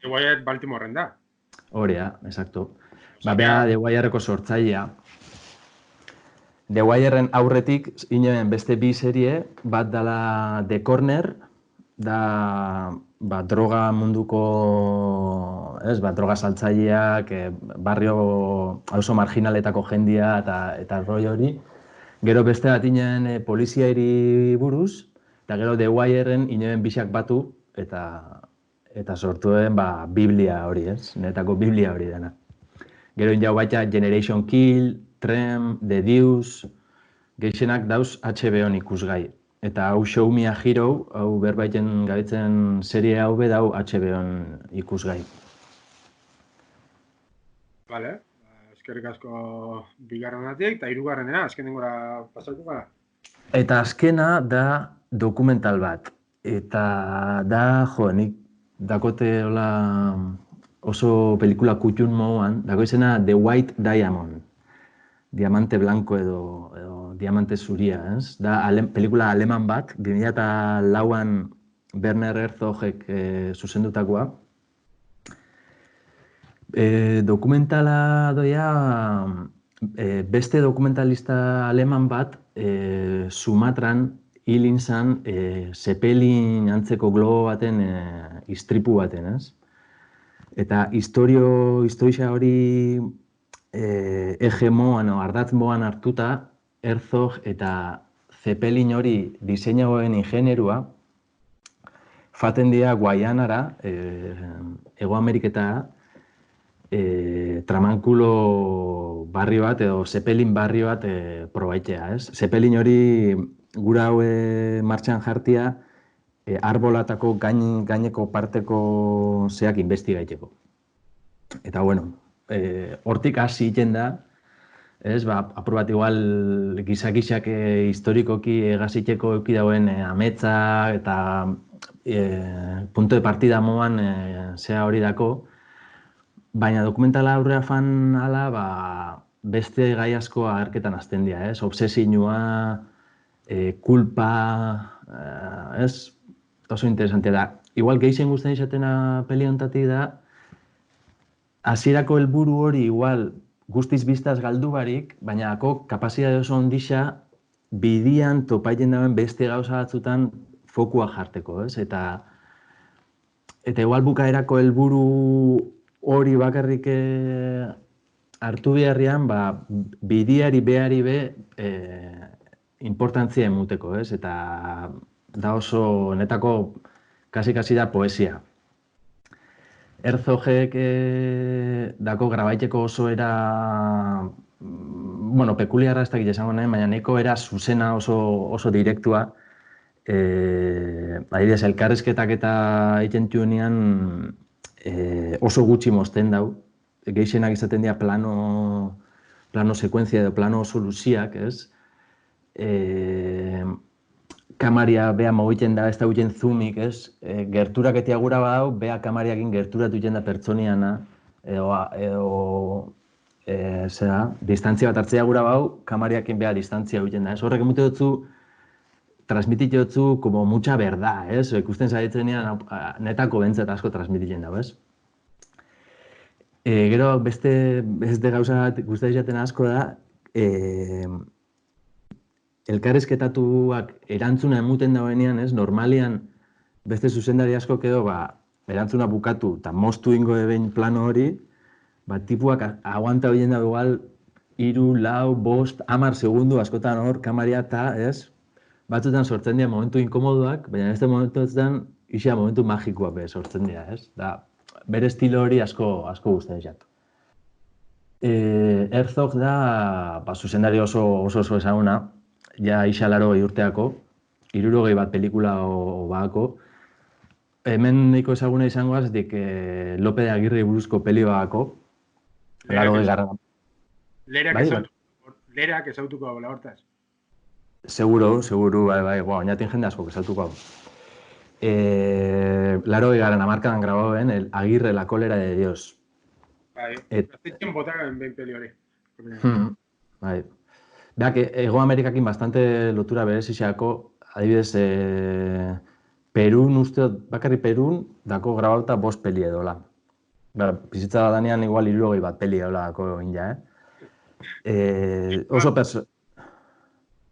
The Wire Baltimoren da. Horea, exacto. Beha The Wire-reko sortzailea. The Wire-en aurretik, inoen beste bi serie, bat dala The Corner, da droga munduko, droga saltzaileak, barrio auzo marginaletako jendia eta roi hori. Gero beste bat inoen poliziairi buruz, eta gero The Wire-en inoen bisak batu, eta sortuen Biblia hori, ez? Netako Biblia hori dena. Gero injau baita Generation Kill, Trem, The Deuce, gehienak dauz HBO-n ikusgai. Eta hau Show Me a Hero, hau berbaiten gabitzen serie hau dau HBO-n ikusgai. Vale, eskerrik asko bigarrenatik, eta hirugarrenera, azkenengora pasatu gara. Eta azkena da dokumental bat. Eta da, nik dakote oso pelikula kutxun moduan, dago izena The White Diamond. Diamante blanco edo diamante zuria, ez? Da pelikula aleman bat, 2004an Werner Herzogek zuzendutakoa. Dokumentala doia, beste dokumentalista aleman bat, Sumatran hilin zan Zeppelin antzeko globo baten istripu baten, ez? Eta historia hori hegemoan, ardatz moan hartuta, Herzog eta Zeppelin hori diseinagoen ingenerua faten dira Guayanara, Hego Ameriketara, tramankulo barrio bat edo Zeppelin barrio bat probaitea, ez? Zeppelin hori gura haue martxan jartia arbolatako gaineko parteko zeak investigaiteko. Eta bueno, hortik hasi egiten da, ez, apur bat igual gizak historikoki egaziteko eki dauen ametsa eta punto de partida moan zea hori dako, baina dokumentala aurrea fan ala, beste gai asko agerketan azten dira, ez, obsesinua, kulpa, ez, oso interesantea da. Igual gehien guztien izatena peli hontatik da, hasierako helburu hori igual guztiz biztaz galdu barik, baina kapazitatea oso ondisa bidian topaiten dauen beste gauza batzutan fokua jarteko, ez? Eta Eta igual bukaerako helburu hori bakarrik hartu beharrian, bidiari behari importantzia emuteko, ez? Eta da oso netako kasi da poesia. Herzogek dako grabaiteko oso era, pekuliarra ez dakit esango nahi, baina nahiko era zuzena oso direktua. Adibidez, elkarrizketak eta egiten oso gutxi mozten dau. Gehienak izaten dira plano sekuentzia edo plano oso luziak, ez? Kamaria beha mogiten da, ez da guten zoomik, ez? Gerturak etia gura badau, beha kamariakin gerturatu egiten da pertsoniana, edo distantzia bat hartzea gura bau, kamariakin beha distantzia egiten da, ez? Horrek emute dutzu, transmititu dutzu, como mucha verdad, ez? Ikusten zaitzenean, netako bentzat asko transmititzen dago, ez? Gero, beste gauza bat guztai jaten asko da, elkarrizketatuak erantzuna emuten dagoenean, ez? Normalian, beste zuzendari asko edo, erantzuna bukatu eta moztu ingo behin plano hori, tipuak aguanta horien da igual 3, 4, 5, 10 segundu askotan hor, kamaria eta, ez? Batzutan sortzen dira momentu inkomoduak, baina beste momentuetan isa momentu magikoak sortzen dira, ez? Bere estilo hori asko guztai jatu. Herzog da zuzendari oso ezaguna, ja isa 80 urteako, 61 pelikula baako. Hemen nahiko ezaguna izango azetik Lope de Agirre buruzko peli baako. Lerak ezautuko dagoela hortaz. Seguro, bai, oinatin jende asko ezautuko hau. 80 hamarkadan grabauen el Agirre, la cólera de Dios. Bai, gaztitzen botagan behin peli hori. Bai. Beak, Ego Amerikakin bastante lotura berezizako, adibidez, Perun, uste, bakarri Perun, dako grabauta 5 peli edola. Bizitza da danean igual 61 peli edola dako inja, Oso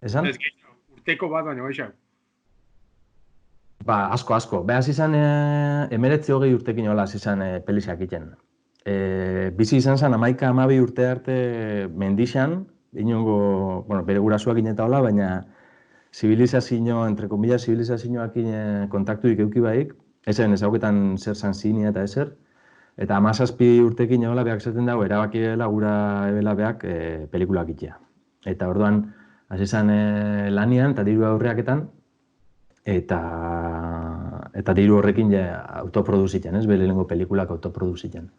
Esan? Ez gehiago, urteko bat baino gehiago. Asko. Behaz izan 19-20 urtekin hola izan pelizak iten. Bizi izan zen 11-12 urte arte mendixan, inongo, bere gurasuak eta hola, baina zibilizazio, entre comillas, zibilizazioakin kontakturik euki baik, ezen ezauketan zer zan zinia eta ezer, eta 17 urtekin hola behak zaten dago, erabaki dela gura ebela behak pelikulak itea. Eta orduan, hasi zen lanian eta diru aurreaketan, eta diru horrekin autoproduzitzen, ez? Lehenengo pelikulak autoproduzitzen.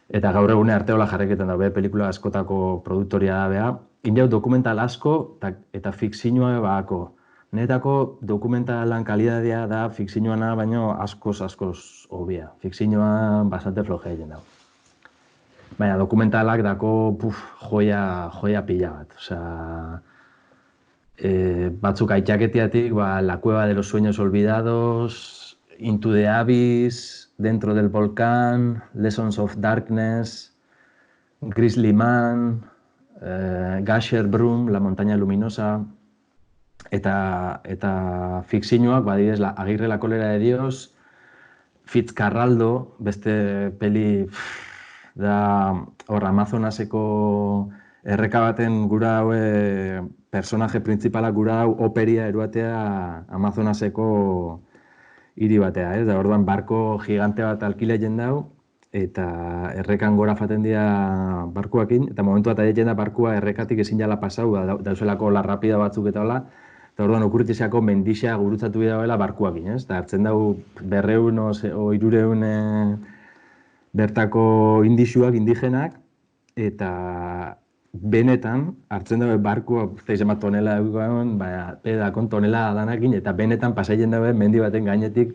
Eta gaur egune arteola jarreketan da, pelikula askotako produktoria da beha. Inau dokumental asko eta fikzioa baako. Netako dokumentalan kalidadea da fikzioana baino askoz hobia. Fikzioa bastante flojea egin dago. Baina dokumentalak dako joia pila bat. Osea, batzuk aitzaketiatik, La cueva de los sueños olvidados, Into the Abyss, Dentro del volcán, Lessons of Darkness, Grizzly Man, Gasher Broom, La montaña luminosa, eta fikzioak, badidez, Agirre, la cólera de Dios, Fitzcarraldo, beste peli da hor Amazonaseko erreka baten gura haue personaje principalak gura hau operia eruatea Amazonaseko hiri batea, da orduan barko gigante bat alkiletzen dau, eta errekan gora faten dira barkuakin, eta momentu bat aietzen da barkua errekatik ezin jala pasau, dauzelako la rapida batzuk eta hola, eta orduan okurritzeako mendixa gurutzatu bida bela barkuakin, eta hartzen dau 200 o 300 bertako indigenak, eta benetan hartzen dabe barkua, zeizema tonela egukoan, pedakon tonela adanakin, eta benetan pasaien dabe mendi baten gainetik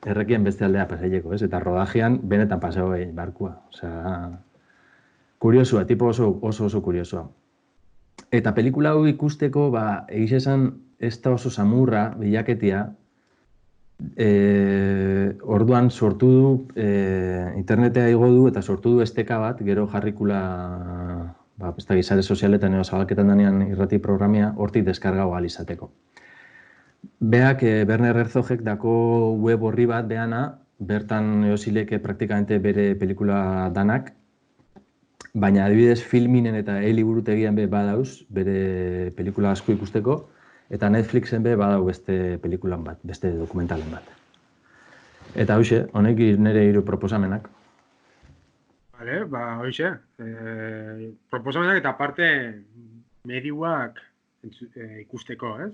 errekien beste aldea pasaileko, ez? Eta rodajean benetan pasau barkua. Osea, kuriosua, tipo oso kuriosua. Eta pelikula hau ikusteko, egiz esan, ez da oso samurra, bilaketia, orduan sortu du, internetea igo du eta sortu du esteka bat, gero jarrikula besta gizare sozialetan edo zabalketan danean irrati programia hortik deskargau alizateko. Beak, Werner Herzogek dako web horri bat behana, bertan eosileke praktikamente bere pelikula danak, baina adibidez filminen eta e-liburutegian be badauz, bere pelikula asko ikusteko, eta Netflixen be badau beste pelikulan bat, beste dokumentalen bat. Eta hoxe, honek nire 3 proposamenak. Vale, hoxe. Proposamenak eta aparte medioak ikusteko, ez?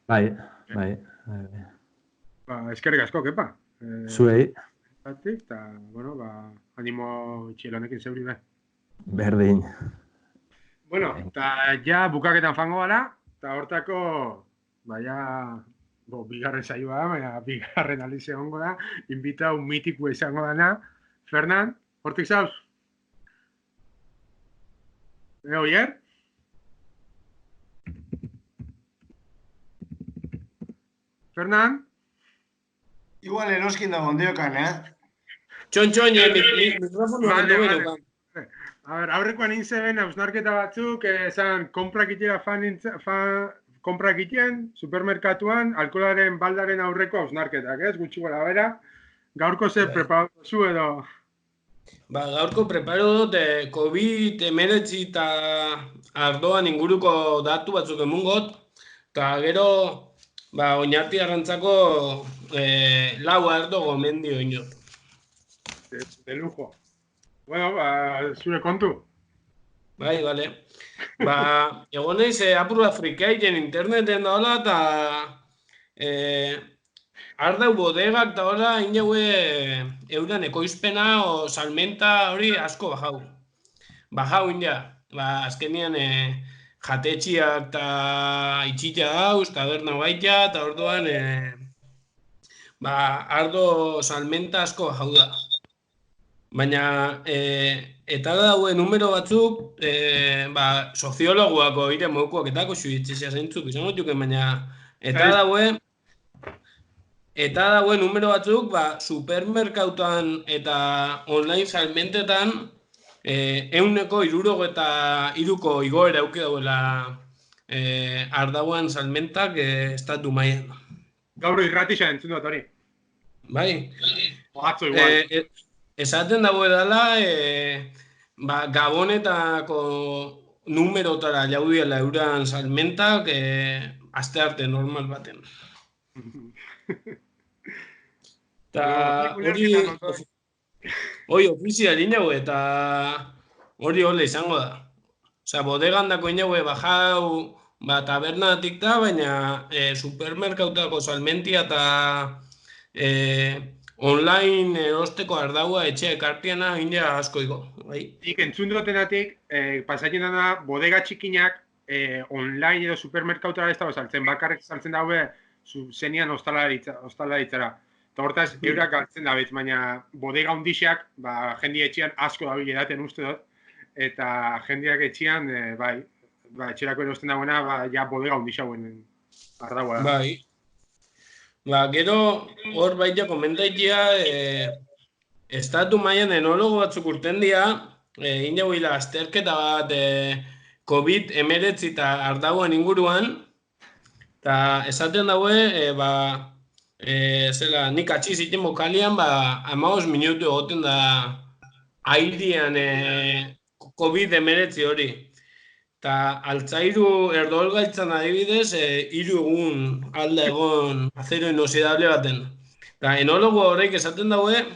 Bai. Eskerrik asko, kepa. Zuei. Eta, animo itxiel honekin zeuri be. Berdin. Bueno, eta ja bukaketan fango gara, eta hortako, bigarren saioa da, baina bigarren aldiz egongo da, invitau mitikua izango dana. Fernan, hortik zauz? Oier? Fernan? Igual eroskin da gondiokan, Txon, mikrofono Vale. A ver, aurrekoan inzeben hausnarketa batzuk, esan konprak itien, supermerkatuan, alkoholaren baldaren aurreko hausnarketak, ez? Gutxi gora bera. Gaurko ze preparatu zu edo? Gaurko preparo dut COVID-19 eta ardoan inguruko datu batzuk emungot, eta gero, oinarti arrantzako 4 ardo gomendio inot. De lujo. Bueno, zure kontu. Bai, bale. Egon naiz apur bat frikaiten interneten daola eta ardau bodegak daola inaue euren ekoizpena o salmenta hori asko bajau. Bajau ina. Azkenian jatetxiak eta itxita dauz, taberna baita, eta orduan ardo salmenta asko bajau da. Baina, eta daue numero batzuk, soziologuako ire modukoak etako xuitzizia zeintzuk izango juken, baina eta daue numero batzuk, supermerkautan eta online salmentetan 163ko igoera auki dauela ardauan salmentak estatu mailan. Gaur irratisa entzun dut hori. Bai. Atzo igual. Esaten dago edala, Gabonetako numerotara jaudiela euran salmentak aste arte normal baten. Eta hori ofizial inaue eta hori hola izango da. Osea, bodegan dako inaue bajau tabernatik da, baina supermerkautako salmentia eta online erosteko ardaua etxea ekartiana india askoiko. Nik entzun dutenatik, pasatzen dena bodega txikinak online edo supermerkautara ez dago saltzen, bakarrik saltzen daue zenian ostalaritzara. Eta hortaz, eurak galtzen da betz, baina bodega hundixak, jendi etxean asko dabil edaten uste dut, eta jendiak etxean, etxerako erosten dagoena, ja bodega hundixauen ardaua da. Bai. Gero hor baita komentaitia, estatu mailan enologo batzuk urten dira, inauila azterketa bat COVID-19 eta ardauen inguruan, eta esaten daue, nik atxiz iten bokalian, 15 minutu egoten da airean COVID-19 hori. Eta altzairu erdolgaitzan adibidez, 3 egun alda egon azero inoxidable baten. Eta enologo horrek esaten daue,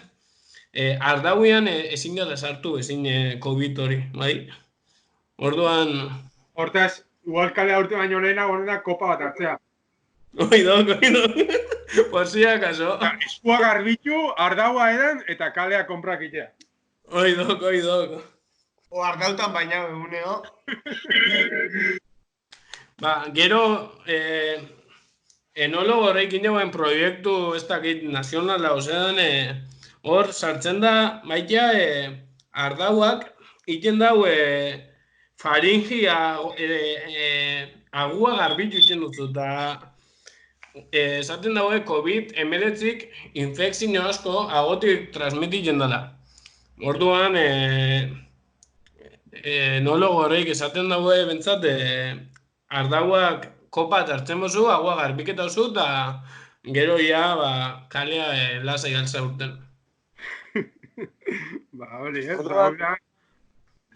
ardauean ezin gara sartu, ezin COVID hori, bai? Orduan... Hortaz, igual kalea urte baino lehena gonena kopa bat hartzea. Oidok. Porzia kaso. Eskua garbitu, ardaua edan eta kalea konprak itea. Oidok. O ardautan baina eguneo. Gero, enologo horrekin jauen proiektu ez dakit nazionala, osean, hor sartzen da, baita, ardauak, iten dau, faringi agua garbitu iten duzu, eta esaten daue COVID-19 infekzio asko agotik transmititzen dela. Orduan, enologo horreik esaten daue bentsat, ardauak kopa hartzen bozu, agua garbiketa oso, eta gero ia kalea lasai galtza urten. Ba, hori, ez? Orduan-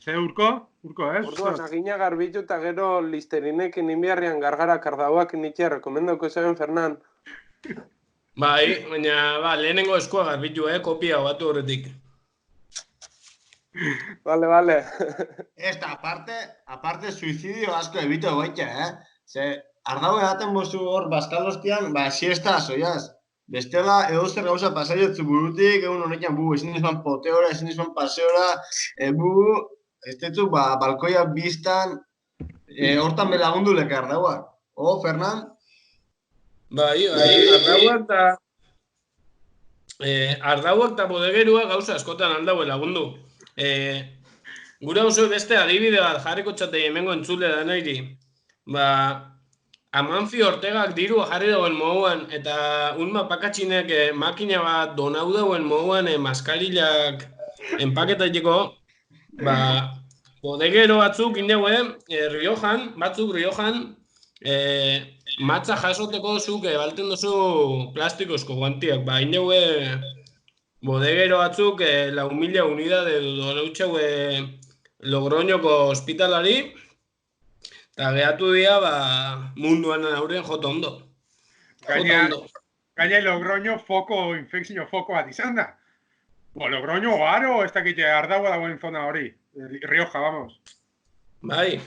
Ze urko, ez? Orduan, agina garbitu eta gero listerinekin inbiarrian gargara kardauak nitia rekomendauko zeben, Fernan. Bai, baina, lehenengo eskua garbitu, kopia batu horretik. Vale. Ez da, aparte suizidio asko ebito goitxa, Ze, ardaue daten bozu hor bazkalostian, siesta soiaz. Bestela, edozer gauza pasaiotzu burutik, egun honetan ezin izan poteora, ezin izan paseora, ez detzu, balkoia biztan, hortan belagundu leke ardauak. Fernan? Bai, ardauak eta bodegerua gauza askotan aldaue lagundu. Gura oso beste adibide bat jarriko txatei hemengo entzule da nahi. Amancio Ortegak dirua jarri dauen moduan eta unma pakatxinek makina bat donau dauen moduan maskarillak enpaketaiteko, bodegero batzuk indeue, Riojan, matza jasoteko zuk balten duzu plastikozko guantiak, indeue bodegero batzuk 4.000 unidade donautxaue Logroñoko ospitalari, eta gehatu dira munduan aurrean jota ondo. Gaina Logroño infekzio foko bat izan da. Logroño aro, ez dakite ardaua dagoen zona hori. Rioja, vamos. Bai.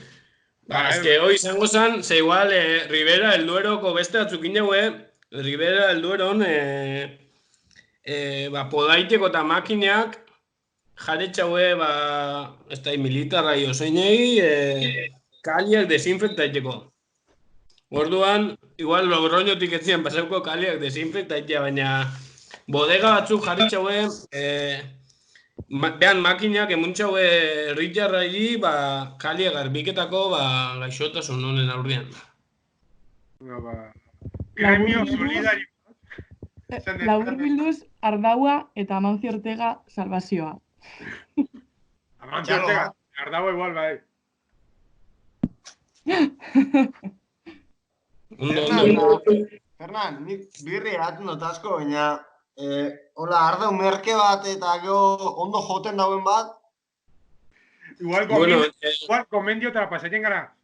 Ez que hoi izango zen, ze igual Ribera el Dueroko beste batzukin jaue, Ribera el Dueron podaiteko eta makineak jaretxaue, ez da, militarra ozeinei, kaliak desinfektaiteko. Orduan, igual Logroñotik ez zian pasauko kaliak desinfektaitea, baina bodega batzuk jaretxaue, behan makinak emuntxaue herritarrai kalia garbiketako gaixotasun honen aurrean. Gremio solidario. Laburbilduz, Ardaua eta Amancio Ortega salvazioa. Amancio Ortega, Ardaua igual, bai. Fernan, nik birri eratzen dut asko, baina hola, ardau merke bat eta ondo joten dauen bat. Igual gomendio eta pasatzen gara.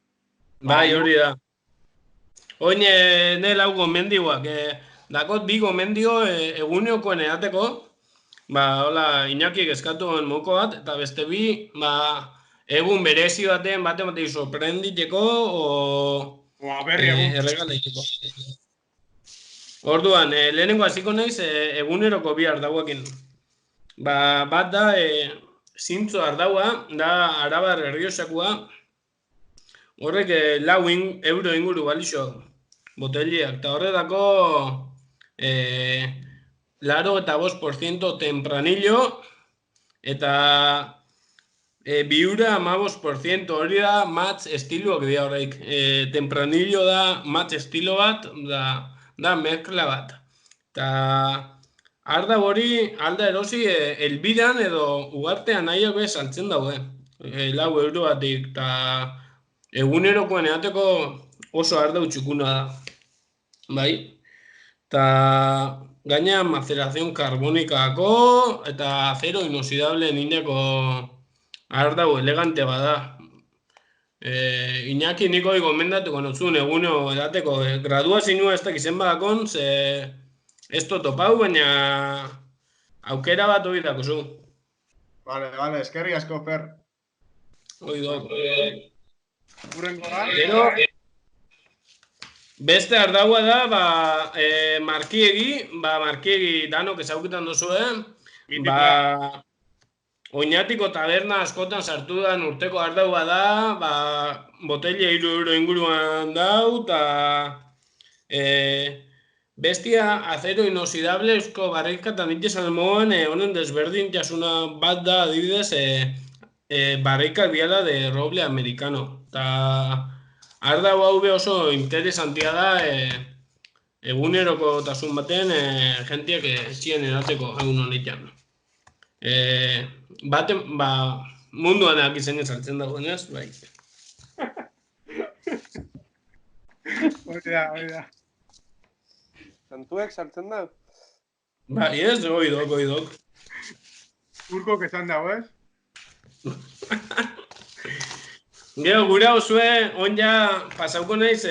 Bai, hori da. Oin, nel hau gomendioak. Dakot bi gomendio eguneokoen edateko. Hola, Iñakiek eskatuen moko bat, eta beste bi, egun berezi baten batei sorprenditeko erregalaiteko. Orduan, lehenengo hasiko naiz eguneroko bi ardauekin. Bat da, zintzo ardaua, da Arabar Errioxakoa. Horrek 4 euro inguru balixo boteliak, eta horretako 85% tempranillo, eta biura 15% hori da matz estiloak dira horreik. Tempranillo da matz estilo bat, da mezkla bat. Eta arda hori alda erosi elbidan edo ugartean nahiak bez saltzen daude. 4 euro batik, eta egunerokoen edateko oso arda utxukuna da. Bai? Eta gaina macerazion karbonikako eta acero inoxidable nineko ardau elegante bada. Iñaki niko gomendatuko notzun eguno edateko graduazioa ez dakizen badakon, ze ez topau, baina aukera bat hori dako zu. Vale, eskerri asko, Fer. Hoi dok. Gero, beste ardaua da, markiegi danok ezauketan duzue, Oñatiko taberna askotan sartu da urteko ardaua da, botella 3 euro inguruan dau, eta bestia acero inoxidable eusko barrikatan itxesan moan, honen desberdin jasuna bat da adibidez, barrikak biala de roble americano. Eta ardau hau oso interesantia da, eguneroko tasun baten, jentiak etxien edateko egun honetan. Munduan akizen saltzen dagoen ez, bai. Hori da. Santuek saltzen da? Bai ez, hoi dok. Urkok esan dago, ez? Gero, gure hauzue, onja pasauko naiz,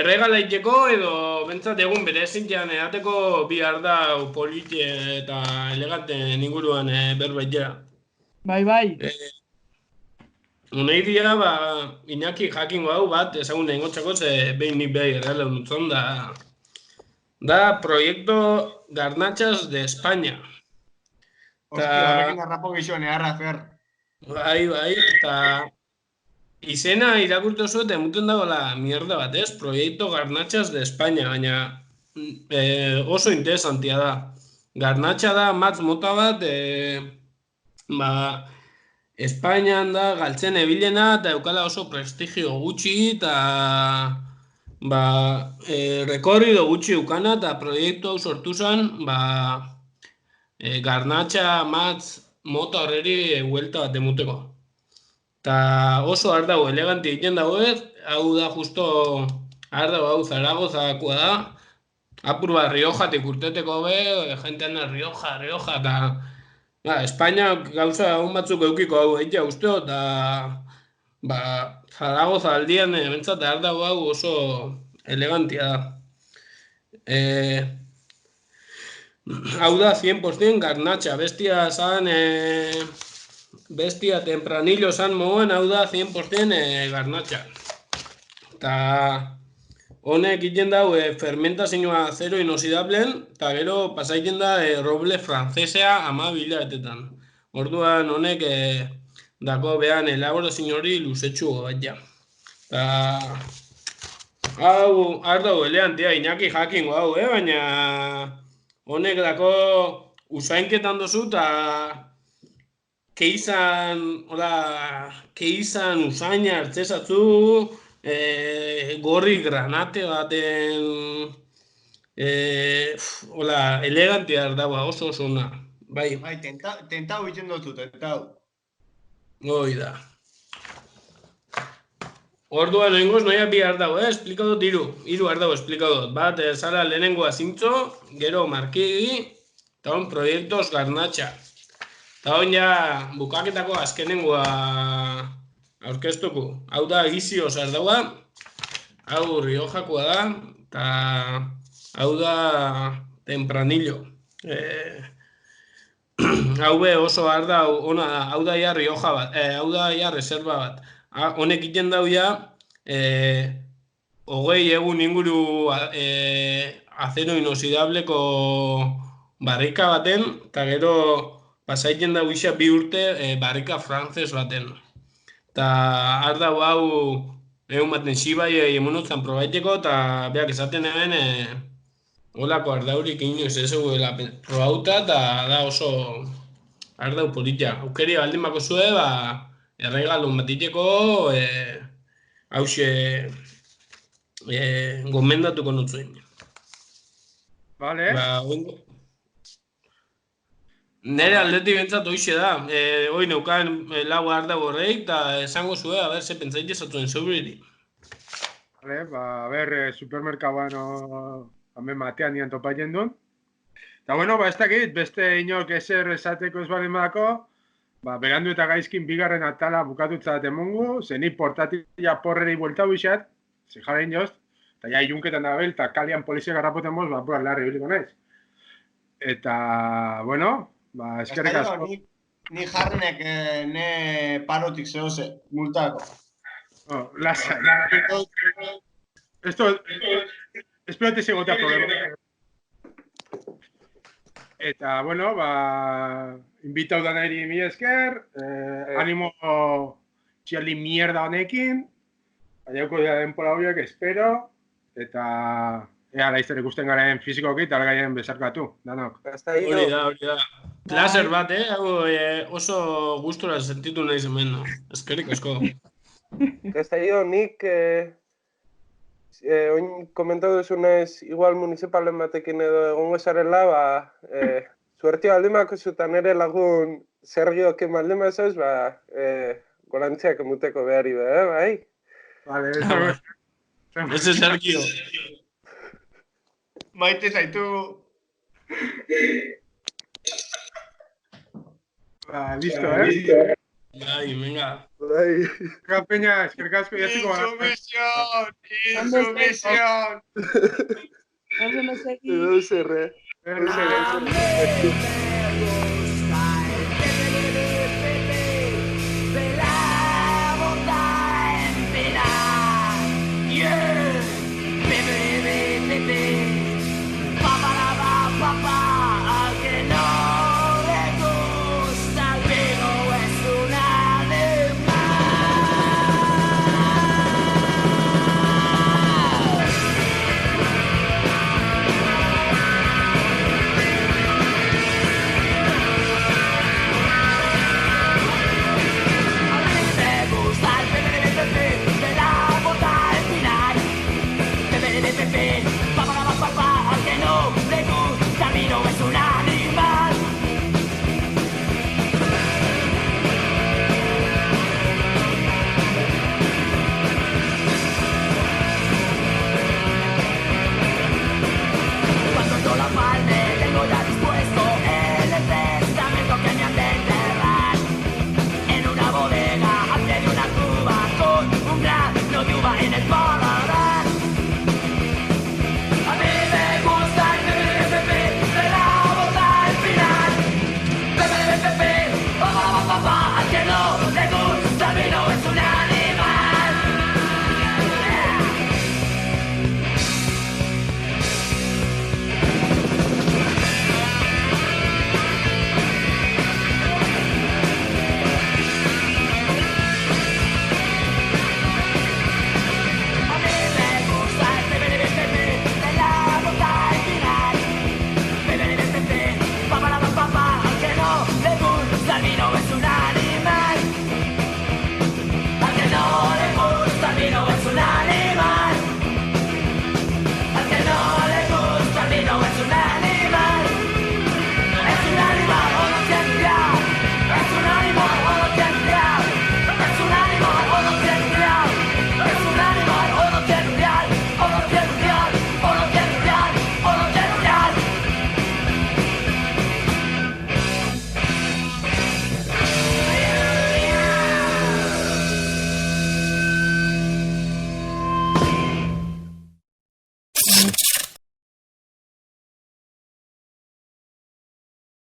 erregala iteko edo bentsat egun berezintian edateko bi ardau politi eta eleganten inguruan berbaitera. Bai. Unai dira, Iñaki jakingo hau bat, ezagun nahi gotxako, behin nik behi erreala unutzen da Proyecto Garnachas de España. Hostia, horrekin arrapo gizuen eharra, Fer. Bai, eta izena irakurtu zu eta emuten dagoela mierda bat, ez? Proyecto Garnachas de España, baina oso interesantia da. Garnacha da matz mota bat, Espainian da galtzen ebilena eta eukala oso prestigio gutxi eta rekorrido gutxi eukana eta proiektu hau sortu zen garnatxa matz mota horreri huelta bat emuteko. Eta oso ardau eleganti egiten dago ez, hau da justo ardau hau Zaragozakoa da, apur bat Riojatik urteteko be, jentean Rioja, eta Espainia gauza hon batzuk eukiko hau egitea usteo, eta Zaragoza aldian bentsat ardau hau oso elegantia da. Hau da 100% garnatxa, bestia tempranillo zan moguan, hau da 100% garnatxa. Eta honek egiten dau fermentazioa zero inoxidablen, eta gero pasaiten da roble frantzesea 12 hilabetetan. Orduan honek dako behan elaborazio hori luzetxu bat ja. Hau ardau eleantia, Iñaki jakingo hau, baina honek dako usainketan dozu eta keizan usaina hartzezatzu, gorri granate baten elegantia dagoa oso ona. Bai, tentau egiten dutu, tentau. Hoi da. Orduan, oingoz, noia bi ardau, esplikadot hiru ardau esplikadot. Bat, zara lehenengoa zintzo, gero markigi, eta hon proiektos garnatxa. Eta hon ja bukaketako azkenengoa aurkeztuko. Hau da Gizioz ardaua, hau Riojakoa da, eta hau da Tempranillo. Hau be oso ardau ona da, hau da ja Rioja bat, hau da ja reserva bat. Honek egiten dau ja, 20 egun inguru acero inoxidableko barrika baten, eta gero pasaiten dau isa 2 urte barrika frantzes baten. Eta ardau hau egun baten xibai emunotzan probaiteko, eta beak esaten hemen holako ardaurik inoiz ezeguela probauta, eta da oso ardau politia. Aukeria baldin bako zue, erregalun batiteko hause gomendatuko nutzuen. Vale. Nere aldetik bentsat hoxe da. Hoi neukan lau ardau horreik, eta esango zue, ze pentsaite zatuen zeuriri. Vale, supermerkagoan hemen matean nian topaiten duen. Eta bueno, ez dakit, beste inork ezer esateko ez balen badako, berandu eta gaizkin bigarren atala bukatutza emongu, zeni portatila porreri buelta huixat, jaren jozt, eta ja ilunketan da bel, eta kalian polizia garrapoten moz, pura larri biliko naiz. Eta, bueno, eskerrik asko. Ni jarrenek ne parotik zehoze, multako. Lasa. Espero te segotea problema. Eta, bueno, invitau da nahiri mi esker, animo txialdi mierda honekin, baiauko dira denpora horiek, espero, eta laizzer ikusten garen fizikoki eta gaien bezarkatu, danok. Hori da. Placer bat, oso gustora sentitu nahi hemen, eskerrik asko. Castelló, nik oin komentatu duzunez, igual municipalen batekin edo egongo esarela, suertio aldimako zutan ere lagun Sergioke maldima ezoz, gorantziak emuteko behari bai? Vale, ese Sergio. Maite zaitu. Ba, listo, eh? Bai, venga. Bai. Peña, eskerrik asko jatziko ba. Ondo segi. Edo zerre. Edo zerre.